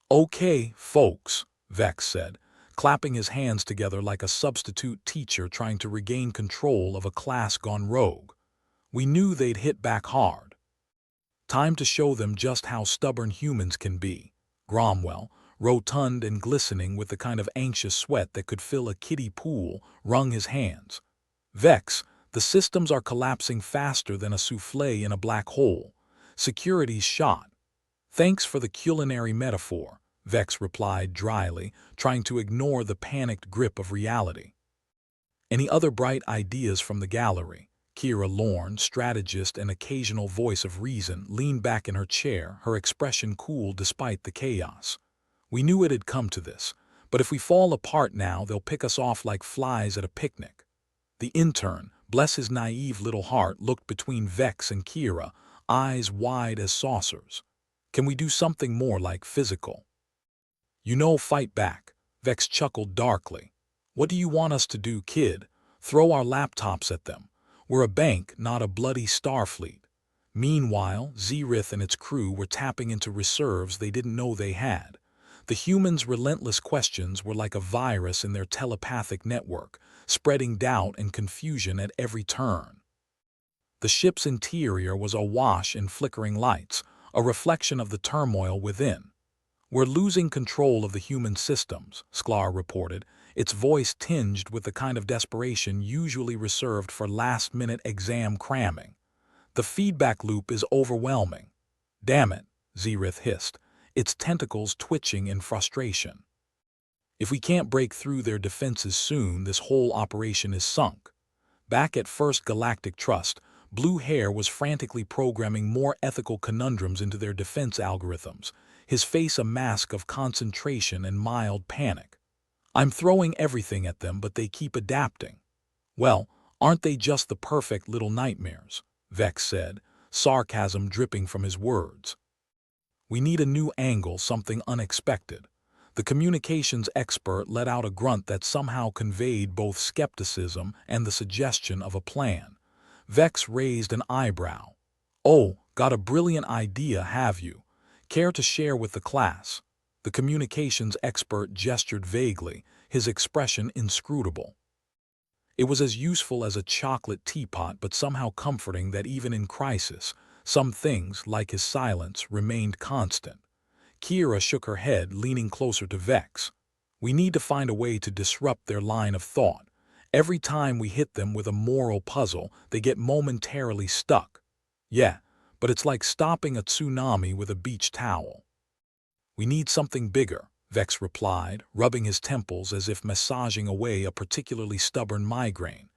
Okay, folks, Vex said, clapping his hands together like a substitute teacher trying to regain control of a class gone rogue. We knew they'd hit back hard. Time to show them just how stubborn humans can be. Cromwell, rotund and glistening with the kind of anxious sweat that could fill a kiddie pool, wrung his hands. Vex, the systems are collapsing faster than a souffle in a black hole. Security's shot. Thanks for the culinary metaphor, Vex replied dryly, trying to ignore the panicked grip of reality. Any other bright ideas from the gallery? Kira Lorne, strategist and occasional voice of reason, leaned back in her chair, her expression cool despite the chaos. We knew it had come to this, but if we fall apart now, they'll pick us off like flies at a picnic. The intern, bless his naive little heart, looked between Vex and Kira, eyes wide as saucers. Can we do something more like physical? Fight back, Vex chuckled darkly. What do you want us to do, kid? Throw our laptops at them. We're a bank, not a bloody Starfleet. Meanwhile, Zerith and its crew were tapping into reserves they didn't know they had. The humans' relentless questions were like a virus in their telepathic network, spreading doubt and confusion at every turn. The ship's interior was awash in flickering lights, a reflection of the turmoil within. "We're losing control of the human systems," Sklar reported, its voice tinged with the kind of desperation usually reserved for last-minute exam cramming. "The feedback loop is overwhelming." "Damn it," Zerith hissed, its tentacles twitching in frustration. "If we can't break through their defenses soon, this whole operation is sunk." Back at First Galactic Trust, Blue Hair was frantically programming more ethical conundrums into their defense algorithms, his face a mask of concentration and mild panic. "I'm throwing everything at them, but they keep adapting." "Well, aren't they just the perfect little nightmares?" Vex said, sarcasm dripping from his words. "We need a new angle, something unexpected." The communications expert let out a grunt that somehow conveyed both skepticism and the suggestion of a plan. Vex raised an eyebrow. "Oh, got a brilliant idea, have you? Care to share with the class?" The communications expert gestured vaguely, his expression inscrutable. It was as useful as a chocolate teapot, but somehow comforting that even in crisis, some things, like his silence, remained constant. Kira shook her head, leaning closer to Vex. "We need to find a way to disrupt their line of thought. Every time we hit them with a moral puzzle, they get momentarily stuck." "Yeah, but it's like stopping a tsunami with a beach towel." "We need something bigger," Vex replied, rubbing his temples as if massaging away a particularly stubborn migraine.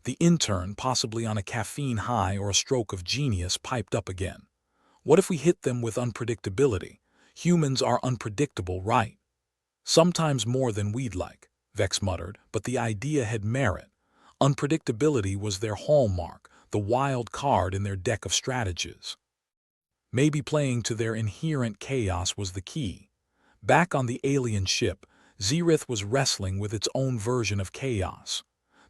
The intern, possibly on a caffeine high or a stroke of genius, piped up again. "What if we hit them with unpredictability? Humans are unpredictable, right?" "Sometimes more than we'd like," Vex muttered, but the idea had merit. Unpredictability was their hallmark, the wild card in their deck of strategies. Maybe playing to their inherent chaos was the key. Back on the alien ship, Zerith was wrestling with its own version of chaos.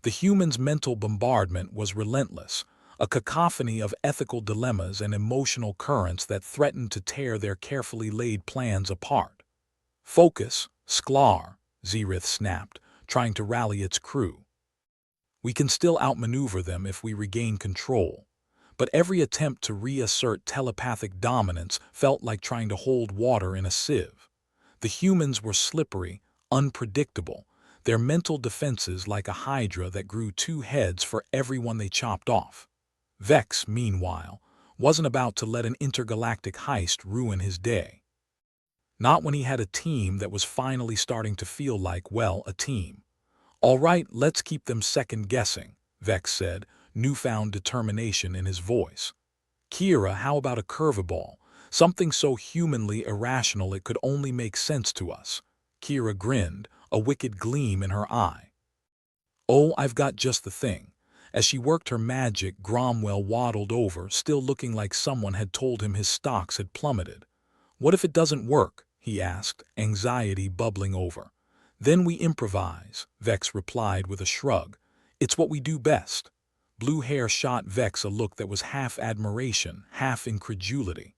The humans' mental bombardment was relentless, a cacophony of ethical dilemmas and emotional currents that threatened to tear their carefully laid plans apart. "Focus, Sklar," Zerith snapped, trying to rally its crew. "We can still outmaneuver them if we regain control." But every attempt to reassert telepathic dominance felt like trying to hold water in a sieve. The humans were slippery, unpredictable, their mental defenses like a hydra that grew two heads for every one they chopped off. Vex, meanwhile, wasn't about to let an intergalactic heist ruin his day. Not when he had a team that was finally starting to feel like, well, a team. "All right, let's keep them second-guessing," Vex said, newfound determination in his voice. "Kira, how about a curveball? Something so humanly irrational it could only make sense to us." Kira grinned, a wicked gleam in her eye. "Oh, I've got just the thing." As she worked her magic, Gromwell waddled over, still looking like someone had told him his stocks had plummeted. "What if it doesn't work?" he asked, anxiety bubbling over. "Then we improvise," Vex replied with a shrug. "It's what we do best." Blue Hair shot Vex a look that was half admiration, half incredulity.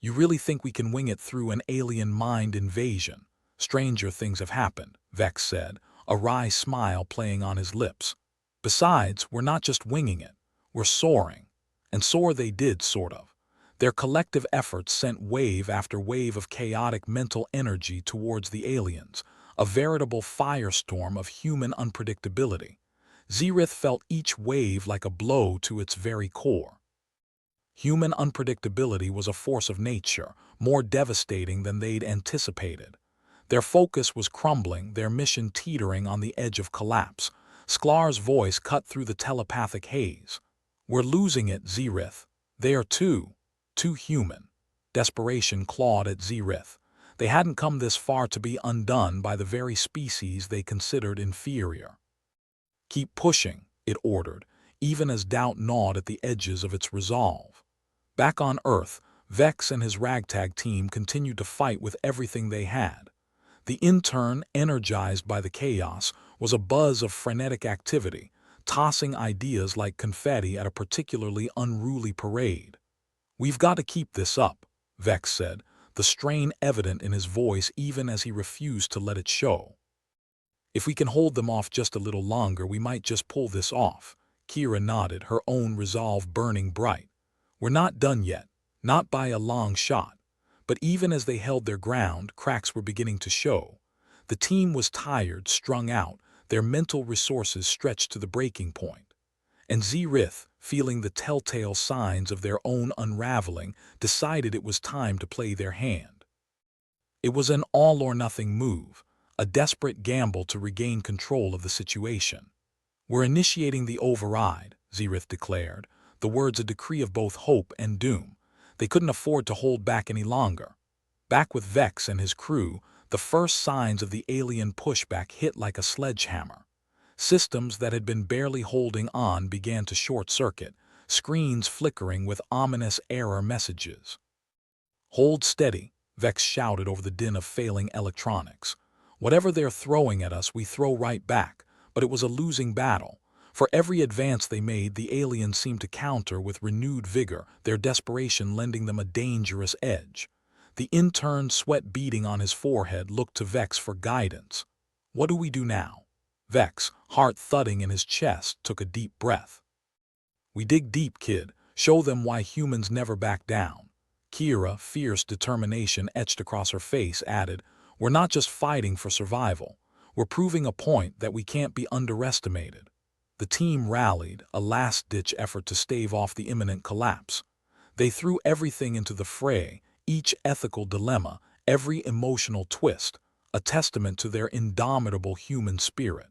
"You really think we can wing it through an alien mind invasion?" "Stranger things have happened," Vex said, a wry smile playing on his lips. "Besides, we're not just winging it, we're soaring." And soar they did, sort of. Their collective efforts sent wave after wave of chaotic mental energy towards the aliens, a veritable firestorm of human unpredictability. Zerith felt each wave like a blow to its very core. Human unpredictability was a force of nature, more devastating than they'd anticipated. Their focus was crumbling, their mission teetering on the edge of collapse. Sklar's voice cut through the telepathic haze. "We're losing it, Zerith. They are too human." Desperation clawed at Zerith. They hadn't come this far to be undone by the very species they considered inferior. "Keep pushing," it ordered, even as doubt gnawed at the edges of its resolve. Back on Earth, Vex and his ragtag team continued to fight with everything they had. The intern, energized by the chaos, was a buzz of frenetic activity, tossing ideas like confetti at a particularly unruly parade. "We've got to keep this up," Vex said, the strain evident in his voice even as he refused to let it show. "If we can hold them off just a little longer, we might just pull this off." Kira nodded, her own resolve burning bright. "We're not done yet, not by a long shot." But even as they held their ground, cracks were beginning to show. The team was tired, strung out, their mental resources stretched to the breaking point. And Zerith, feeling the telltale signs of their own unraveling, decided it was time to play their hand. It was an all-or-nothing move, a desperate gamble to regain control of the situation. "We're initiating the override," Zerith declared, the words a decree of both hope and doom. They couldn't afford to hold back any longer. Back with Vex and his crew, the first signs of the alien pushback hit like a sledgehammer. Systems that had been barely holding on began to short-circuit, screens flickering with ominous error messages. "Hold steady," Vex shouted over the din of failing electronics. "Whatever they're throwing at us, we throw right back." But it was a losing battle. For every advance they made, the aliens seemed to counter with renewed vigor, their desperation lending them a dangerous edge. The intern, sweat beading on his forehead, looked to Vex for guidance. "What do we do now?" Vex, heart thudding in his chest, took a deep breath. "We dig deep, kid. Show them why humans never back down." Kira, fierce determination etched across her face, added, "We're not just fighting for survival. We're proving a point that we can't be underestimated." The team rallied, a last-ditch effort to stave off the imminent collapse. They threw everything into the fray, each ethical dilemma, every emotional twist, a testament to their indomitable human spirit.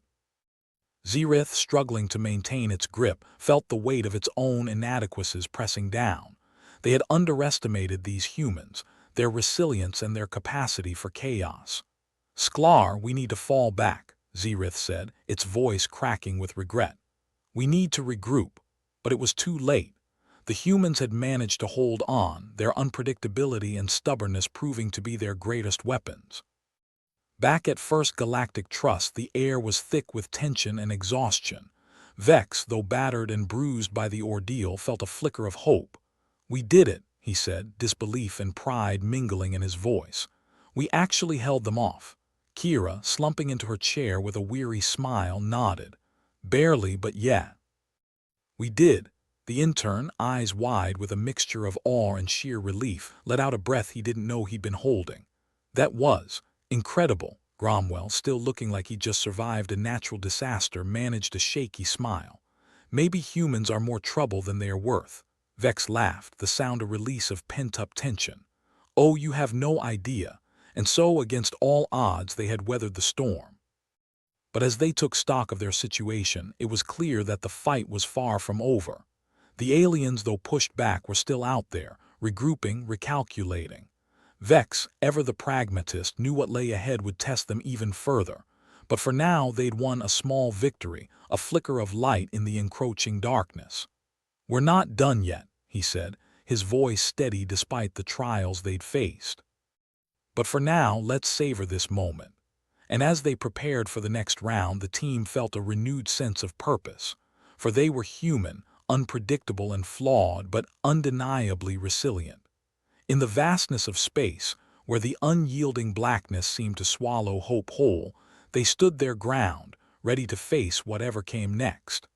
Zerith, struggling to maintain its grip, felt the weight of its own inadequacies pressing down. They had underestimated these humans, their resilience and their capacity for chaos. "Sklar, we need to fall back," Zerith said, its voice cracking with regret. "We need to regroup." But it was too late. The humans had managed to hold on, their unpredictability and stubbornness proving to be their greatest weapons. Back at First Galactic Trust, the air was thick with tension and exhaustion. Vex, though battered and bruised by the ordeal, felt a flicker of hope. "We did it," he said, disbelief and pride mingling in his voice. "We actually held them off." Kira, slumping into her chair with a weary smile, nodded. "Barely, but yeah." "We did." The intern, eyes wide with a mixture of awe and sheer relief, let out a breath he didn't know he'd been holding. "That was incredible." Cromwell, still looking like he'd just survived a natural disaster, managed a shaky smile. "Maybe humans are more trouble than they are worth." Vex laughed, the sound a release of pent-up tension. "Oh, you have no idea." And so, against all odds, they had weathered the storm. But as they took stock of their situation, it was clear that the fight was far from over. The aliens, though pushed back, were still out there, regrouping, recalculating. Vex, ever the pragmatist, knew what lay ahead would test them even further. But for now, they'd won a small victory, a flicker of light in the encroaching darkness. "We're not done yet," he said, his voice steady despite the trials they'd faced. "But for now, let's savor this moment." And as they prepared for the next round, the team felt a renewed sense of purpose. For they were human, unpredictable and flawed, but undeniably resilient. In the vastness of space, where the unyielding blackness seemed to swallow hope whole, they stood their ground, ready to face whatever came next.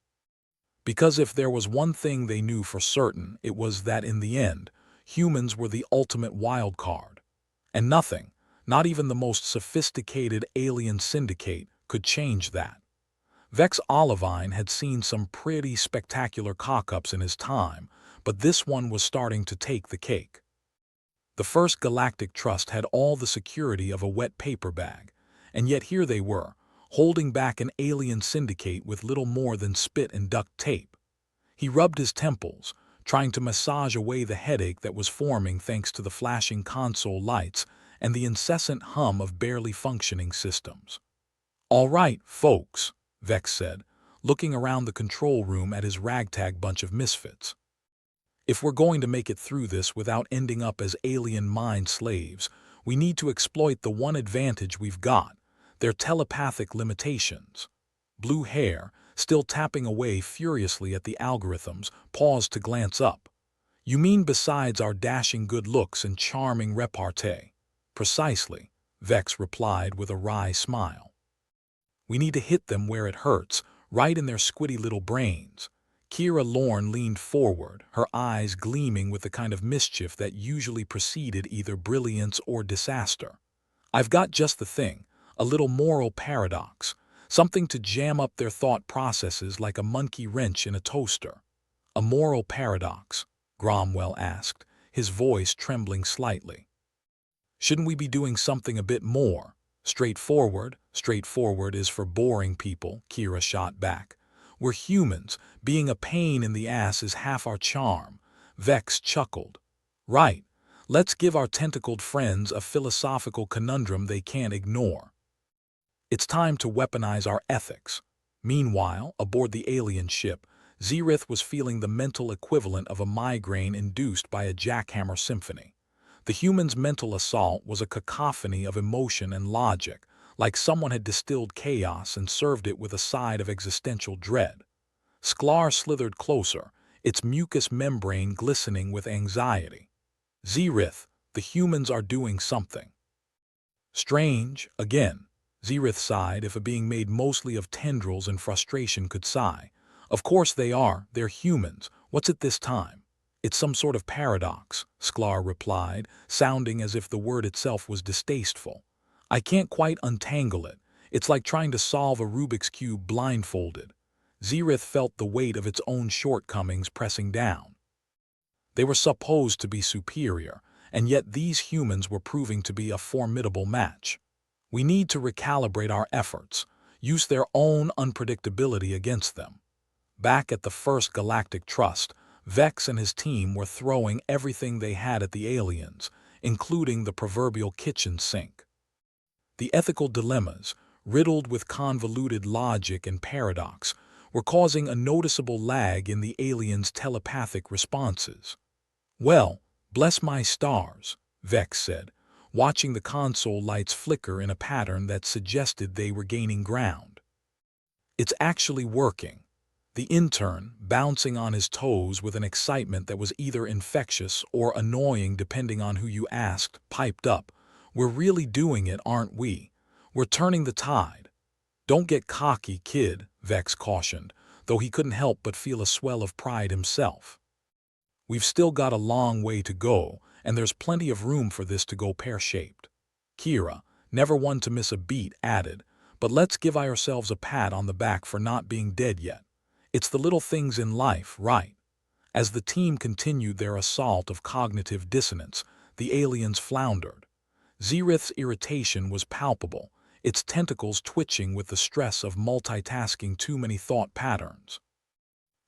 Because if there was one thing they knew for certain, it was that in the end, humans were the ultimate wild card. And nothing, not even the most sophisticated alien syndicate, could change that. Vex Olivine had seen some pretty spectacular cock-ups in his time, but this one was starting to take the cake. The First Galactic Trust had all the security of a wet paper bag, and yet here they were, holding back an alien syndicate with little more than spit and duct tape. He rubbed his temples, trying to massage away the headache that was forming thanks to the flashing console lights and the incessant hum of barely functioning systems. "All right, folks," Vex said, looking around the control room at his ragtag bunch of misfits. "If we're going to make it through this without ending up as alien mind slaves, we need to exploit the one advantage we've got, their telepathic limitations." Blue Hair, still tapping away furiously at the algorithms, paused to glance up. You mean besides our dashing good looks and charming repartee? Precisely, Vex replied with a wry smile. We need to hit them where it hurts, right in their squiddy little brains. Kira Lorne leaned forward, her eyes gleaming with the kind of mischief that usually preceded either brilliance or disaster. I've got just the thing, a little moral paradox, something to jam up their thought processes like a monkey wrench in a toaster. A moral paradox? Cromwell asked, his voice trembling slightly. Shouldn't we be doing something a bit more? Straightforward? Straightforward is for boring people, Kira shot back. We're humans. Being a pain in the ass is half our charm. Vex chuckled. Right. Let's give our tentacled friends a philosophical conundrum they can't ignore. It's time to weaponize our ethics. Meanwhile, aboard the alien ship, Xerith was feeling the mental equivalent of a migraine induced by a jackhammer symphony. The human's mental assault was a cacophony of emotion and logic, like someone had distilled chaos and served it with a side of existential dread. Sklar slithered closer, its mucous membrane glistening with anxiety. Xerith, the humans are doing something. Strange, again. Xerith sighed, if a being made mostly of tendrils and frustration could sigh. Of course they are, they're humans. What's it this time? It's some sort of paradox, Sklar replied, sounding as if the word itself was distasteful. I can't quite untangle it. It's like trying to solve a Rubik's Cube blindfolded. Xerith felt the weight of its own shortcomings pressing down. They were supposed to be superior, and yet these humans were proving to be a formidable match. We need to recalibrate our efforts, use their own unpredictability against them. Back at the First Galactic Trust, Vex and his team were throwing everything they had at the aliens, including the proverbial kitchen sink. The ethical dilemmas, riddled with convoluted logic and paradox, were causing a noticeable lag in the aliens' telepathic responses. Well, bless my stars, Vex said, watching the console lights flicker in a pattern that suggested they were gaining ground. It's actually working. The intern, bouncing on his toes with an excitement that was either infectious or annoying depending on who you asked, piped up. We're really doing it, aren't we? We're turning the tide. Don't get cocky, kid, Vex cautioned, though he couldn't help but feel a swell of pride himself. We've still got a long way to go, and there's plenty of room for this to go pear-shaped. Kira, never one to miss a beat, added, but let's give ourselves a pat on the back for not being dead yet. It's the little things in life, right? As the team continued their assault of cognitive dissonance, the aliens floundered. Xerith's irritation was palpable, its tentacles twitching with the stress of multitasking too many thought patterns.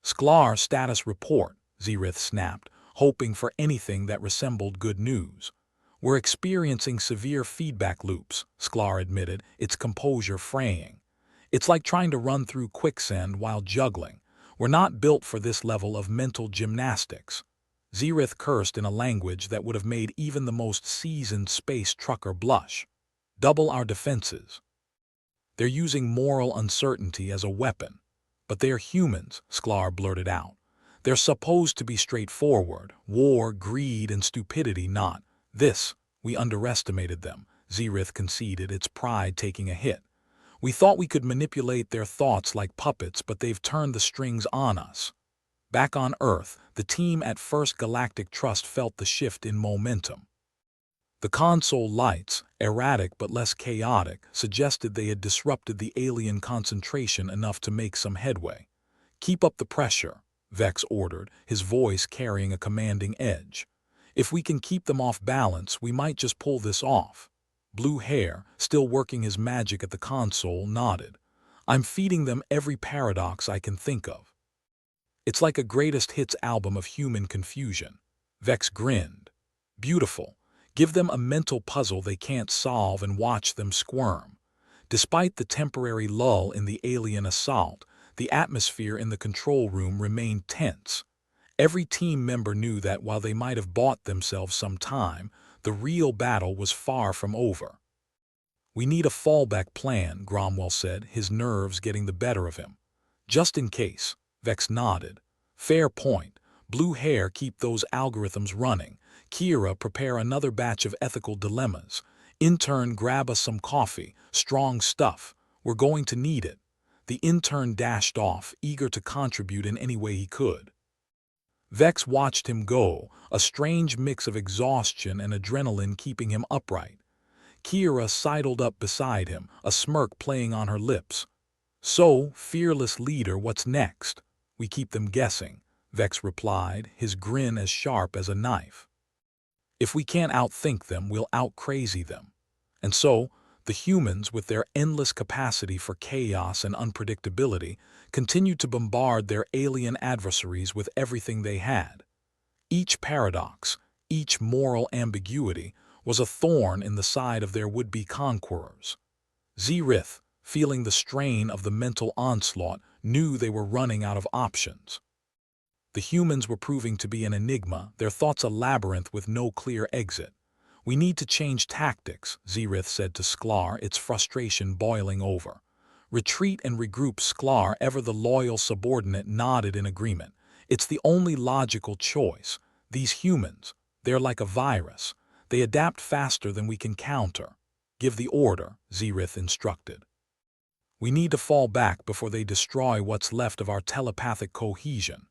Sklar status report, Xerith snapped, hoping for anything that resembled good news. We're experiencing severe feedback loops, Sklar admitted, its composure fraying. It's like trying to run through quicksand while juggling. We're not built for this level of mental gymnastics. Xerith cursed in a language that would have made even the most seasoned space trucker blush. Double our defenses. They're using moral uncertainty as a weapon. But they're humans, Sklar blurted out. They're supposed to be straightforward, war, greed, and stupidity not. This, we underestimated them, Xerith conceded, its pride taking a hit. We thought we could manipulate their thoughts like puppets, but they've turned the strings on us. Back on Earth, the team at First Galactic Trust felt the shift in momentum. The console lights, erratic but less chaotic, suggested they had disrupted the alien concentration enough to make some headway. Keep up the pressure, Vex ordered, his voice carrying a commanding edge. If we can keep them off balance, we might just pull this off. Blue Hair, still working his magic at the console, nodded. I'm feeding them every paradox I can think of. It's like a greatest hits album of human confusion. Vex grinned. Beautiful. Give them a mental puzzle they can't solve and watch them squirm. Despite the temporary lull in the alien assault, the atmosphere in the control room remained tense. Every team member knew that while they might have bought themselves some time, the real battle was far from over. We need a fallback plan, Cromwell said, his nerves getting the better of him. Just in case, Vex nodded. Fair point, Blue Hair, keep those algorithms running. Kira, prepare another batch of ethical dilemmas. Intern, grab us some coffee. Strong stuff. We're going to need it. The intern dashed off, eager to contribute in any way he could. Vex watched him go, a strange mix of exhaustion and adrenaline keeping him upright. Kira sidled up beside him, a smirk playing on her lips. "So, fearless leader, what's next?" "We keep them guessing," Vex replied, his grin as sharp as a knife. "If we can't outthink them, we'll out-crazy them." And so, the humans, with their endless capacity for chaos and unpredictability, continued to bombard their alien adversaries with everything they had. Each paradox, each moral ambiguity, was a thorn in the side of their would-be conquerors. Zerith, feeling the strain of the mental onslaught, knew they were running out of options. The humans were proving to be an enigma, their thoughts a labyrinth with no clear exit. "We need to change tactics," Zerith said to Sklar, its frustration boiling over. "Retreat and regroup." Sklar, ever the loyal subordinate, nodded in agreement. "It's the only logical choice. These humans, they're like a virus. They adapt faster than we can counter." "Give the order," Zerith instructed. "We need to fall back before they destroy what's left of our telepathic cohesion."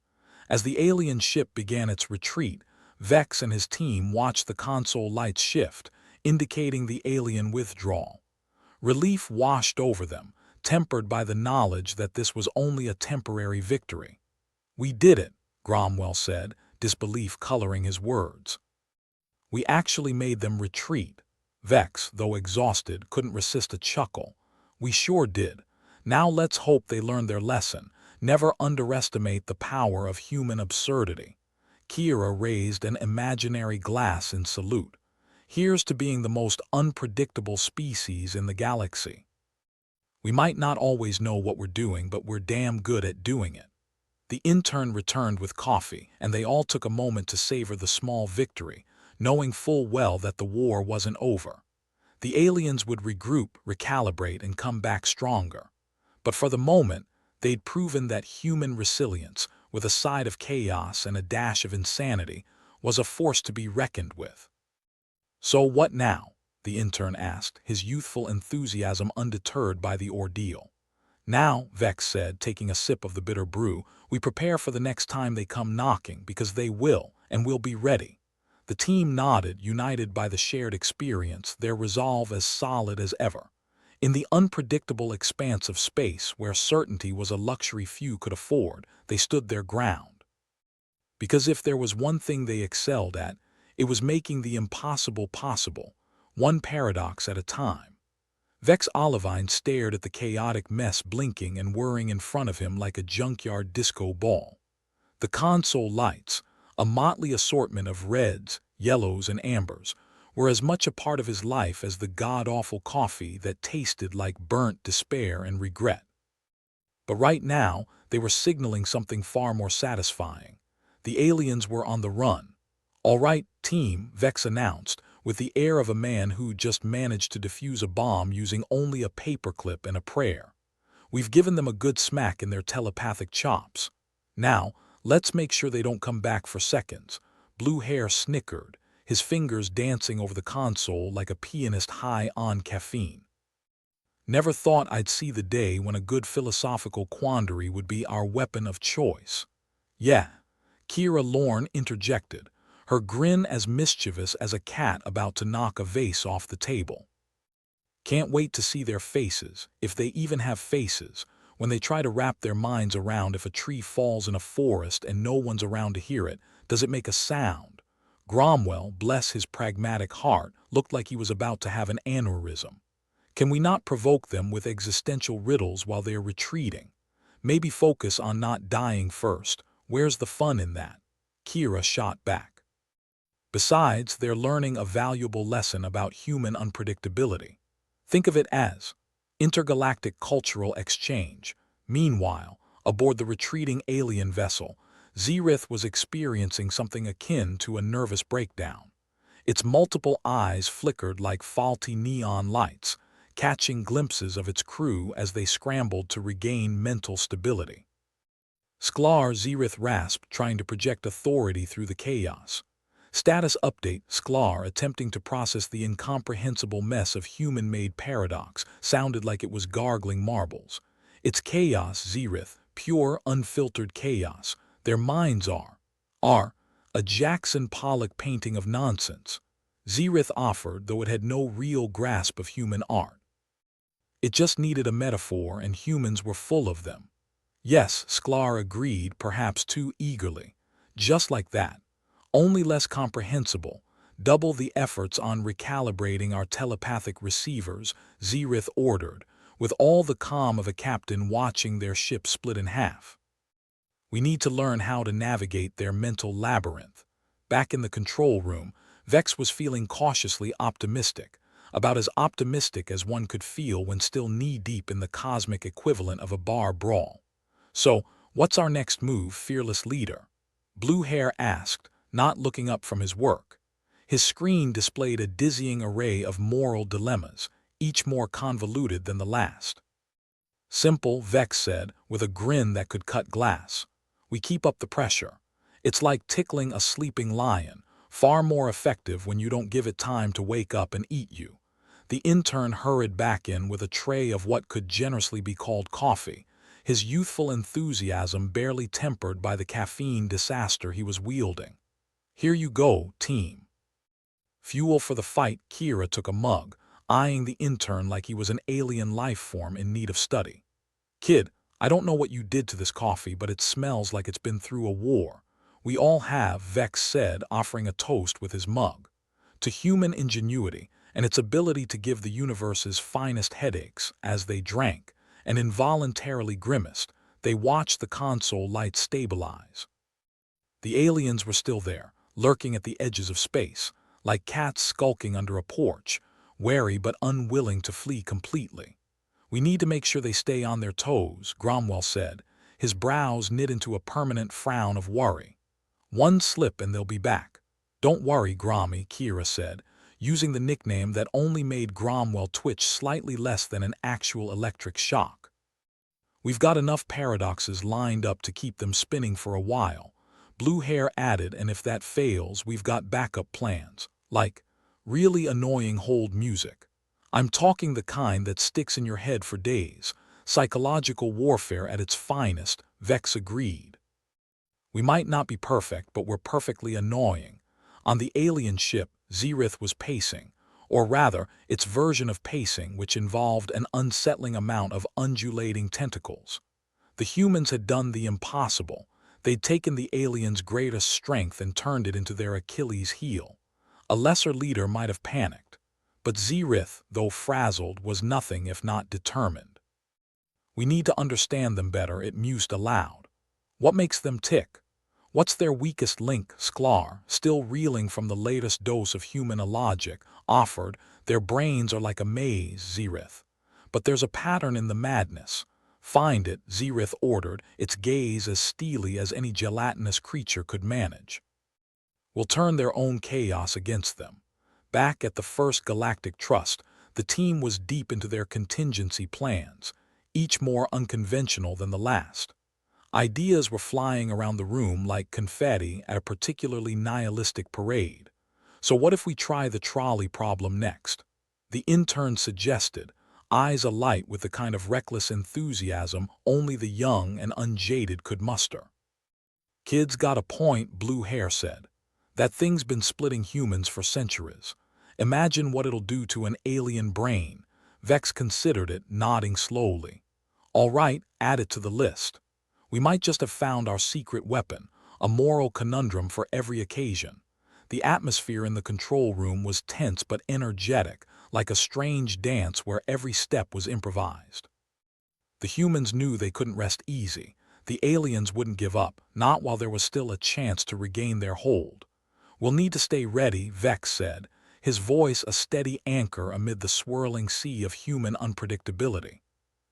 As the alien ship began its retreat, Vex and his team watched the console lights shift, indicating the alien withdrawal. Relief washed over them, tempered by the knowledge that this was only a temporary victory. "We did it," Cromwell said, disbelief coloring his words. "We actually made them retreat." Vex, though exhausted, couldn't resist a chuckle. "We sure did. Now let's hope they learned their lesson. Never underestimate the power of human absurdity." Kira raised an imaginary glass in salute. "Here's to being the most unpredictable species in the galaxy. We might not always know what we're doing, but we're damn good at doing it." The intern returned with coffee, and they all took a moment to savor the small victory, knowing full well that the war wasn't over. The aliens would regroup, recalibrate, and come back stronger. But for the moment, they'd proven that human resilience, with a side of chaos and a dash of insanity, was a force to be reckoned with. "So what now?" the intern asked, his youthful enthusiasm undeterred by the ordeal. "Now," Vex said, taking a sip of the bitter brew, "we prepare for the next time they come knocking, because they will, and we'll be ready." The team nodded, united by the shared experience, their resolve as solid as ever. In the unpredictable expanse of space, where certainty was a luxury few could afford, they stood their ground. Because if there was one thing they excelled at, it was making the impossible possible, one paradox at a time. Vex Olivine stared at the chaotic mess blinking and whirring in front of him like a junkyard disco ball. The console lights, a motley assortment of reds, yellows, and ambers, were as much a part of his life as the god-awful coffee that tasted like burnt despair and regret. But right now, they were signaling something far more satisfying. The aliens were on the run. "All right, team," Vex announced, with the air of a man who just managed to defuse a bomb using only a paperclip and a prayer. "We've given them a good smack in their telepathic chops. Now, let's make sure they don't come back for seconds." Blue Hair snickered, his fingers dancing over the console like a pianist high on caffeine. "Never thought I'd see the day when a good philosophical quandary would be our weapon of choice." "Yeah," Kira Lorne interjected, her grin as mischievous as a cat about to knock a vase off the table. "Can't wait to see their faces, if they even have faces, when they try to wrap their minds around if a tree falls in a forest and no one's around to hear it, does it make a sound?" Cromwell, bless his pragmatic heart, looked like he was about to have an aneurysm. "Can we not provoke them with existential riddles while they are retreating? Maybe focus on not dying first. Where's the fun in that?" Kira shot back. "Besides, they're learning a valuable lesson about human unpredictability. Think of it as intergalactic cultural exchange." Meanwhile, aboard the retreating alien vessel, Zerith was experiencing something akin to a nervous breakdown. Its multiple eyes flickered like faulty neon lights, catching glimpses of its crew as they scrambled to regain mental stability. Sklar Zerith rasped, trying to project authority through the chaos. Status update. Sklar, attempting to process the incomprehensible mess of human-made paradox, sounded like it was gargling marbles. It's chaos, Zerith, pure, unfiltered chaos. Their minds are a Jackson Pollock painting of nonsense. Zerith offered, though it had no real grasp of human art. It just needed a metaphor, and humans were full of them. Yes, Sklar agreed, perhaps too eagerly. Just like that. Only less comprehensible. Double the efforts on recalibrating our telepathic receivers, Zerith ordered, with all the calm of a captain watching their ship split in half. We need to learn how to navigate their mental labyrinth. Back in the control room, Vex was feeling cautiously optimistic, about as optimistic as one could feel when still knee-deep in the cosmic equivalent of a bar brawl. "So, what's our next move, fearless leader?" Blue Hair asked, not looking up from his work. His screen displayed a dizzying array of moral dilemmas, each more convoluted than the last. "Simple," Vex said, with a grin that could cut glass. "We keep up the pressure. It's like tickling a sleeping lion, far more effective when you don't give it time to wake up and eat you." The intern hurried back in with a tray of what could generously be called coffee, his youthful enthusiasm barely tempered by the caffeine disaster he was wielding. "Here you go, team." Fuel for the fight. Kira took a mug, eyeing the intern like he was an alien life form in need of study. "Kid, I don't know what you did to this coffee, but it smells like it's been through a war." "We all have," Vex said, offering a toast with his mug. To human ingenuity and its ability to give the universe's finest headaches. As they drank, and involuntarily grimaced, they watched the console lights stabilize. The aliens were still there, lurking at the edges of space, like cats skulking under a porch, wary but unwilling to flee completely. "We need to make sure they stay on their toes," Cromwell said, his brows knit into a permanent frown of worry. "One slip and they'll be back." "Don't worry, Grommy," Kira said, using the nickname that only made Cromwell twitch slightly less than an actual electric shock. "We've got enough paradoxes lined up to keep them spinning for a while," Blue Hair added, "and if that fails, we've got backup plans, like really annoying hold music. I'm talking the kind that sticks in your head for days. Psychological warfare at its finest," Vex agreed. "We might not be perfect, but we're perfectly annoying." On the alien ship, Zerith was pacing, or rather, its version of pacing, which involved an unsettling amount of undulating tentacles. The humans had done the impossible. They'd taken the aliens' greatest strength and turned it into their Achilles' heel. A lesser leader might have panicked, but Zerith, though frazzled, was nothing if not determined. "We need to understand them better," it mused aloud. "What makes them tick? What's their weakest link?" Sklar, still reeling from the latest dose of human illogic, offered. "Their brains are like a maze, Zerith. But there's a pattern in the madness." "Find it," Zerith ordered, its gaze as steely as any gelatinous creature could manage. "We'll turn their own chaos against them." Back at the First Galactic Trust, the team was deep into their contingency plans, each more unconventional than the last. Ideas were flying around the room like confetti at a particularly nihilistic parade. "So what if we try the trolley problem next?" the intern suggested, eyes alight with the kind of reckless enthusiasm only the young and unjaded could muster. "Kid's got a point," Blue Hair said. "That thing's been splitting humans for centuries. Imagine what it'll do to an alien brain." Vex considered it, nodding slowly. "All right, add it to the list. We might just have found our secret weapon, a moral conundrum for every occasion." The atmosphere in the control room was tense but energetic, like a strange dance where every step was improvised. The humans knew they couldn't rest easy. The aliens wouldn't give up, not while there was still a chance to regain their hold. "We'll need to stay ready," Vex said, his voice a steady anchor amid the swirling sea of human unpredictability.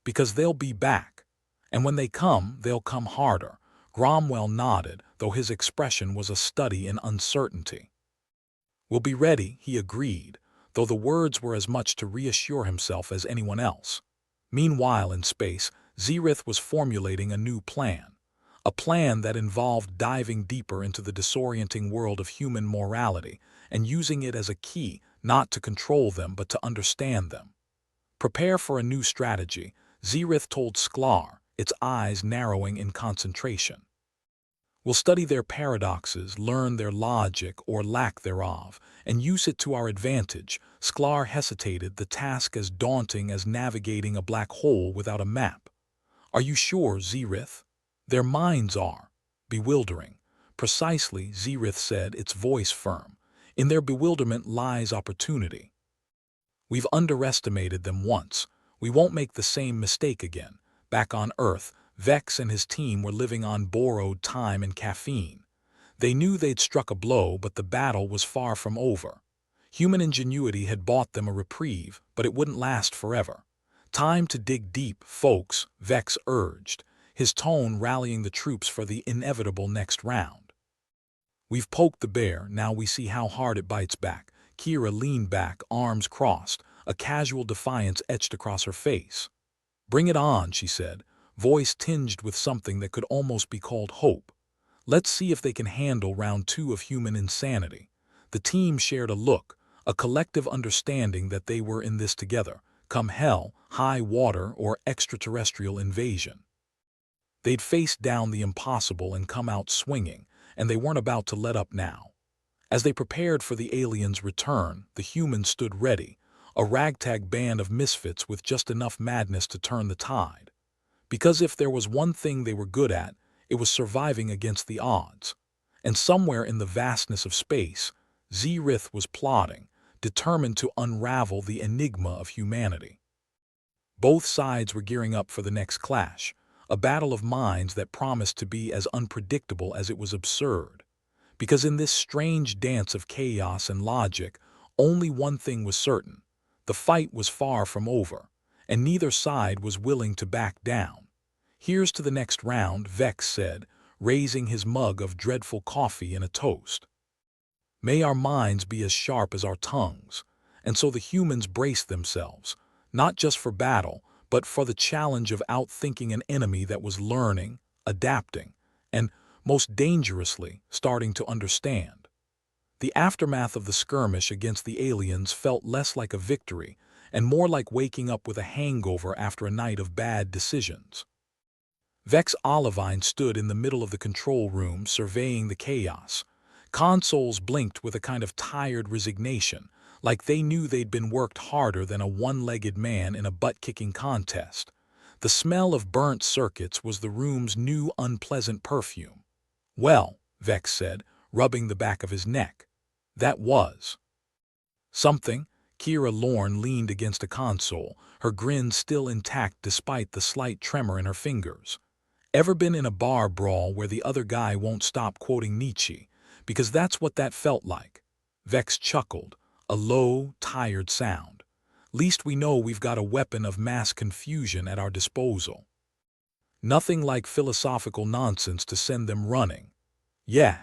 "Because they'll be back. And when they come, they'll come harder." Cromwell nodded, though his expression was a study in uncertainty. "We'll be ready," he agreed, though the words were as much to reassure himself as anyone else. Meanwhile in space, Zerith was formulating a new plan. a plan that involved diving deeper into the disorienting world of human morality and using it as a key not to control them but to understand them. Prepare for a new strategy, Zerith told Sklar, its eyes narrowing in concentration. We'll study their paradoxes, learn their logic or lack thereof, and use it to our advantage. Sklar hesitated, the task as daunting as navigating a black hole without a map. Are you sure, Zerith? Their minds are. Bewildering. Precisely, Zerith said, its voice firm. In their bewilderment lies opportunity. We've underestimated them once. We won't make the same mistake again. Back on Earth, Vex and his team were living on borrowed time and caffeine. They knew they'd struck a blow, but the battle was far from over. Human ingenuity had bought them a reprieve, but it wouldn't last forever. Time to dig deep, folks, Vex urged, his tone rallying the troops for the inevitable next round. We've poked the bear, now we see how hard it bites back. Kira leaned back, arms crossed, a casual defiance etched across her face. Bring it on, she said, voice tinged with something that could almost be called hope. Let's see if they can handle round 2 of human insanity. The team shared a look, a collective understanding that they were in this together, come hell, high water, or extraterrestrial invasion. They'd faced down the impossible and come out swinging, and they weren't about to let up now. As they prepared for the aliens' return, the humans stood ready, a ragtag band of misfits with just enough madness to turn the tide. Because if there was one thing they were good at, it was surviving against the odds. And somewhere in the vastness of space, Zerith was plotting, determined to unravel the enigma of humanity. Both sides were gearing up for the next clash, a battle of minds that promised to be as unpredictable as it was absurd. Because in this strange dance of chaos and logic, only one thing was certain. The fight was far from over, and neither side was willing to back down. Here's to the next round, Vex said, raising his mug of dreadful coffee in a toast. May our minds be as sharp as our tongues. And so the humans braced themselves, not just for battle, but for the challenge of outthinking an enemy that was learning, adapting, and, most dangerously, starting to understand. The aftermath of the skirmish against the aliens felt less like a victory and more like waking up with a hangover after a night of bad decisions. Vex Olivine stood in the middle of the control room surveying the chaos. Consoles blinked with a kind of tired resignation, like they knew they'd been worked harder than a one-legged man in a butt-kicking contest. The smell of burnt circuits was the room's new unpleasant perfume. Well, Vex said, rubbing the back of his neck. That was something. Kira Lorne leaned against a console, her grin still intact despite the slight tremor in her fingers. Ever been in a bar brawl where the other guy won't stop quoting Nietzsche? Because that's what that felt like. Vex chuckled, a low, tired sound. Least we know we've got a weapon of mass confusion at our disposal. Nothing like philosophical nonsense to send them running. Yeah,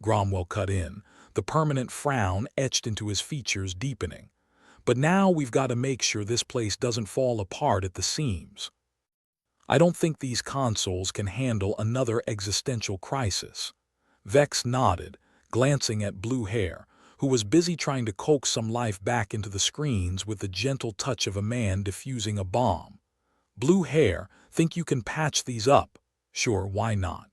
Cromwell cut in, the permanent frown etched into his features deepening. But now we've got to make sure this place doesn't fall apart at the seams. I don't think these consoles can handle another existential crisis. Vex nodded, glancing at Blue Hair, who was busy trying to coax some life back into the screens with the gentle touch of a man defusing a bomb. Blue Hair, think you can patch these up? Sure, why not?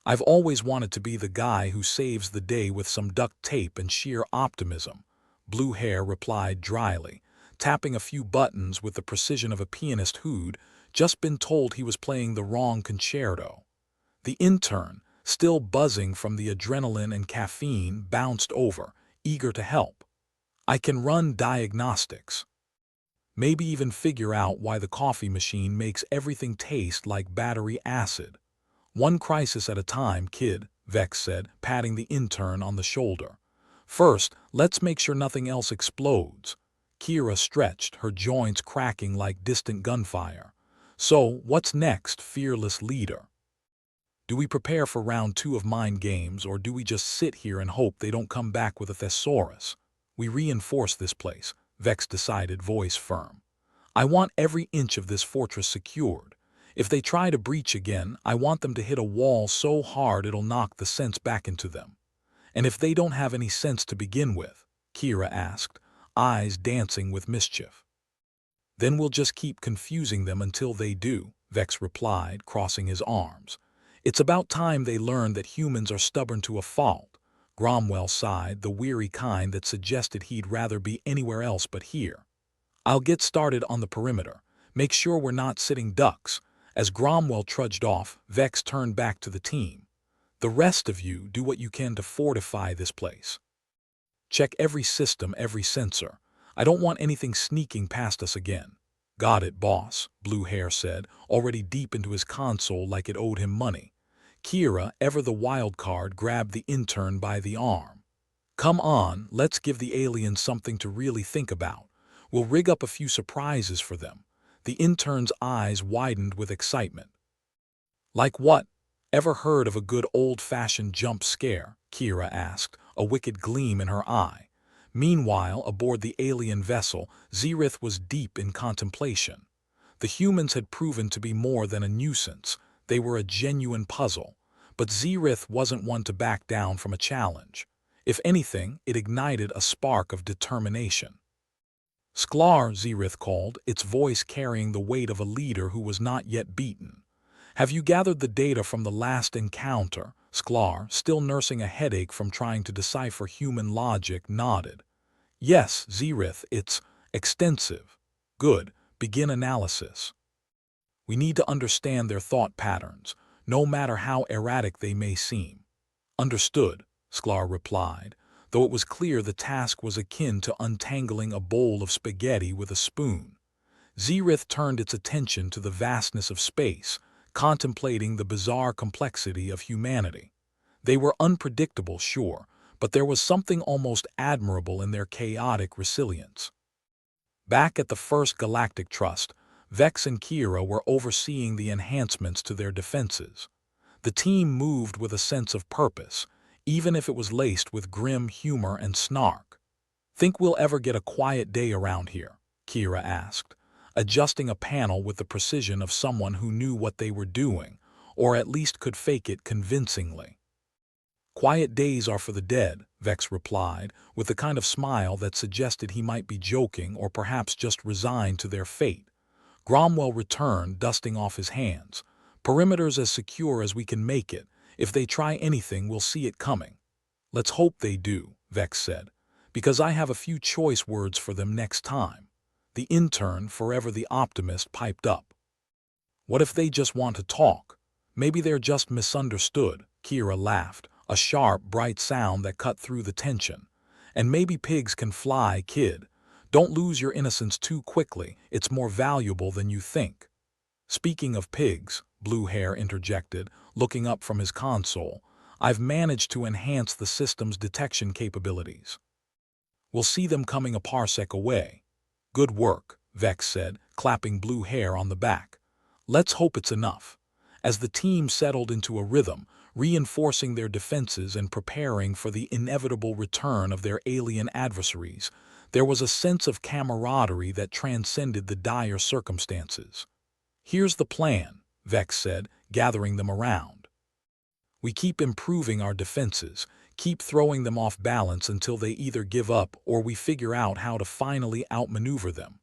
I've always wanted to be the guy who saves the day with some duct tape and sheer optimism, Blue Hair replied dryly, tapping a few buttons with the precision of a pianist who'd just been told he was playing the wrong concerto. The intern, still buzzing from the adrenaline and caffeine, bounced over, eager to help. I can run diagnostics. Maybe even figure out why the coffee machine makes everything taste like battery acid. One crisis at a time, kid, Vex said, patting the intern on the shoulder. First, let's make sure nothing else explodes. Kira stretched, her joints cracking like distant gunfire. So, what's next, fearless leader? Do we prepare for round 2 of mind games, or do we just sit here and hope they don't come back with a thesaurus? We reinforce this place, Vex decided, voice firm. I want every inch of this fortress secured. If they try to breach again, I want them to hit a wall so hard it'll knock the sense back into them. And if they don't have any sense to begin with, Kira asked, eyes dancing with mischief. Then we'll just keep confusing them until they do, Vex replied, crossing his arms. It's about time they learn that humans are stubborn to a fault. Gromwell sighed, the weary kind that suggested he'd rather be anywhere else but here. I'll get started on the perimeter. Make sure we're not sitting ducks. As Gromwell trudged off, Vex turned back to the team. The rest of you do what you can to fortify this place. Check every system, every sensor. I don't want anything sneaking past us again. Got it, boss, Blue Hair said, already deep into his console like it owed him money. Kira, ever the wild card, grabbed the intern by the arm. Come on, let's give the aliens something to really think about. We'll rig up a few surprises for them. The intern's eyes widened with excitement. Like what? Ever heard of a good old-fashioned jump scare? Kira asked, a wicked gleam in her eye. Meanwhile, aboard the alien vessel, Xerith was deep in contemplation. The humans had proven to be more than a nuisance. They were a genuine puzzle. But Xerith wasn't one to back down from a challenge. If anything, it ignited a spark of determination. Sklar, Xerith called, its voice carrying the weight of a leader who was not yet beaten. Have you gathered the data from the last encounter? Sklar, still nursing a headache from trying to decipher human logic, nodded. Yes, Xerith, it's extensive. Good. Begin analysis. We need to understand their thought patterns, no matter how erratic they may seem. Understood, Sklar replied, though it was clear the task was akin to untangling a bowl of spaghetti with a spoon. Xerith turned its attention to the vastness of space, contemplating the bizarre complexity of humanity. They were unpredictable, sure, but there was something almost admirable in their chaotic resilience. Back at the First Galactic Trust, Vex and Kira were overseeing the enhancements to their defenses. The team moved with a sense of purpose, even if it was laced with grim humor and snark. Think we'll ever get a quiet day around here? Kira asked, adjusting a panel with the precision of someone who knew what they were doing, or at least could fake it convincingly. Quiet days are for the dead, Vex replied, with the kind of smile that suggested he might be joking or perhaps just resigned to their fate. Gromwell returned, dusting off his hands. Perimeter's as secure as we can make it. If they try anything, we'll see it coming. Let's hope they do, Vex said, because I have a few choice words for them next time. The intern, forever the optimist, piped up. What if they just want to talk? Maybe they're just misunderstood, Kira laughed, a sharp, bright sound that cut through the tension. And maybe pigs can fly, kid. Don't lose your innocence too quickly. It's more valuable than you think. Speaking of pigs, Blue Hair interjected, looking up from his console, I've managed to enhance the system's detection capabilities. We'll see them coming a parsec away. Good work, Vex said, clapping Blue Hair on the back. Let's hope it's enough. As the team settled into a rhythm, reinforcing their defenses and preparing for the inevitable return of their alien adversaries, there was a sense of camaraderie that transcended the dire circumstances. Here's the plan, Vex said, gathering them around. We keep improving our defenses, keep throwing them off balance until they either give up or we figure out how to finally outmaneuver them.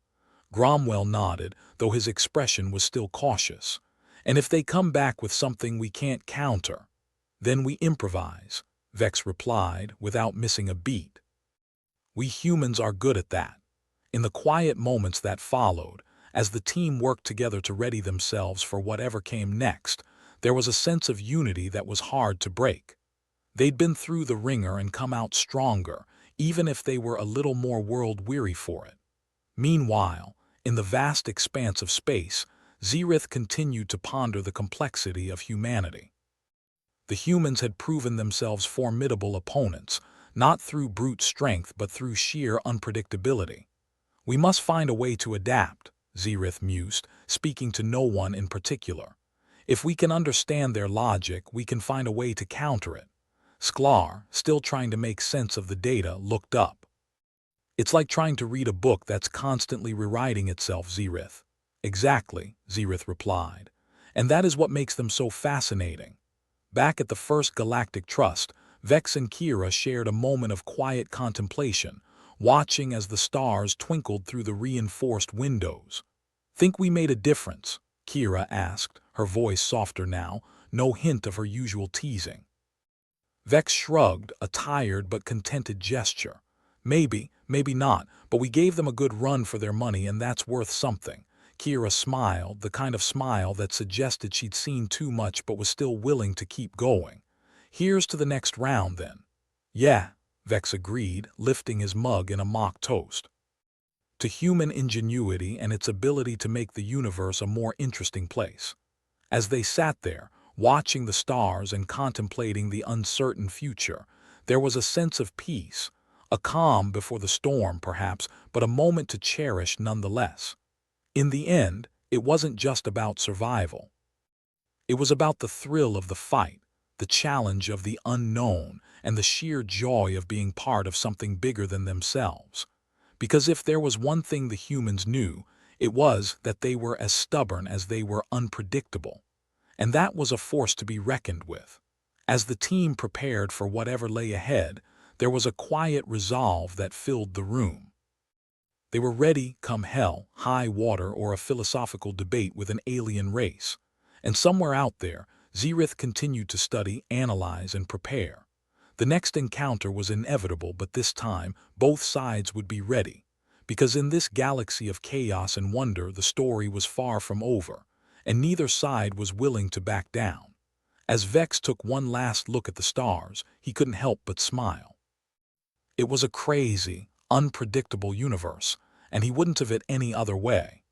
Gromwell nodded, though his expression was still cautious. And if they come back with something we can't counter, then we improvise, Vex replied, without missing a beat. We humans are good at that. In the quiet moments that followed, as the team worked together to ready themselves for whatever came next, there was a sense of unity that was hard to break. They'd been through the ringer and come out stronger, even if they were a little more world-weary for it. Meanwhile, in the vast expanse of space, Xerith continued to ponder the complexity of humanity. The humans had proven themselves formidable opponents, not through brute strength but through sheer unpredictability. We must find a way to adapt, Xerith mused, speaking to no one in particular. If we can understand their logic, we can find a way to counter it. Sklar, still trying to make sense of the data, looked up. It's like trying to read a book that's constantly rewriting itself, Xerith. Exactly, Xerith replied. And that is what makes them so fascinating. Back at the first Galactic Trust, Vex and Kira shared a moment of quiet contemplation, watching as the stars twinkled through the reinforced windows. "Think we made a difference?" Kira asked, her voice softer now, no hint of her usual teasing. Vex shrugged, a tired but contented gesture. "Maybe, maybe not, but we gave them a good run for their money and that's worth something." Kira smiled, the kind of smile that suggested she'd seen too much but was still willing to keep going. "Here's to the next round, then." "Yeah," Vex agreed, lifting his mug in a mock toast. To human ingenuity and its ability to make the universe a more interesting place. As they sat there, watching the stars and contemplating the uncertain future, there was a sense of peace, a calm before the storm perhaps, but a moment to cherish nonetheless. In the end, it wasn't just about survival. It was about the thrill of the fight, the challenge of the unknown, and the sheer joy of being part of something bigger than themselves. Because if there was one thing the humans knew, it was that they were as stubborn as they were unpredictable. And that was a force to be reckoned with. As the team prepared for whatever lay ahead, there was a quiet resolve that filled the room. They were ready, come hell, high water, or a philosophical debate with an alien race. And somewhere out there, Xerith continued to study, analyze, and prepare. The next encounter was inevitable, but this time, both sides would be ready. Because in this galaxy of chaos and wonder, the story was far from over, and neither side was willing to back down. As Vex took one last look at the stars, he couldn't help but smile. It was a crazy, unpredictable universe, and he wouldn't have it any other way.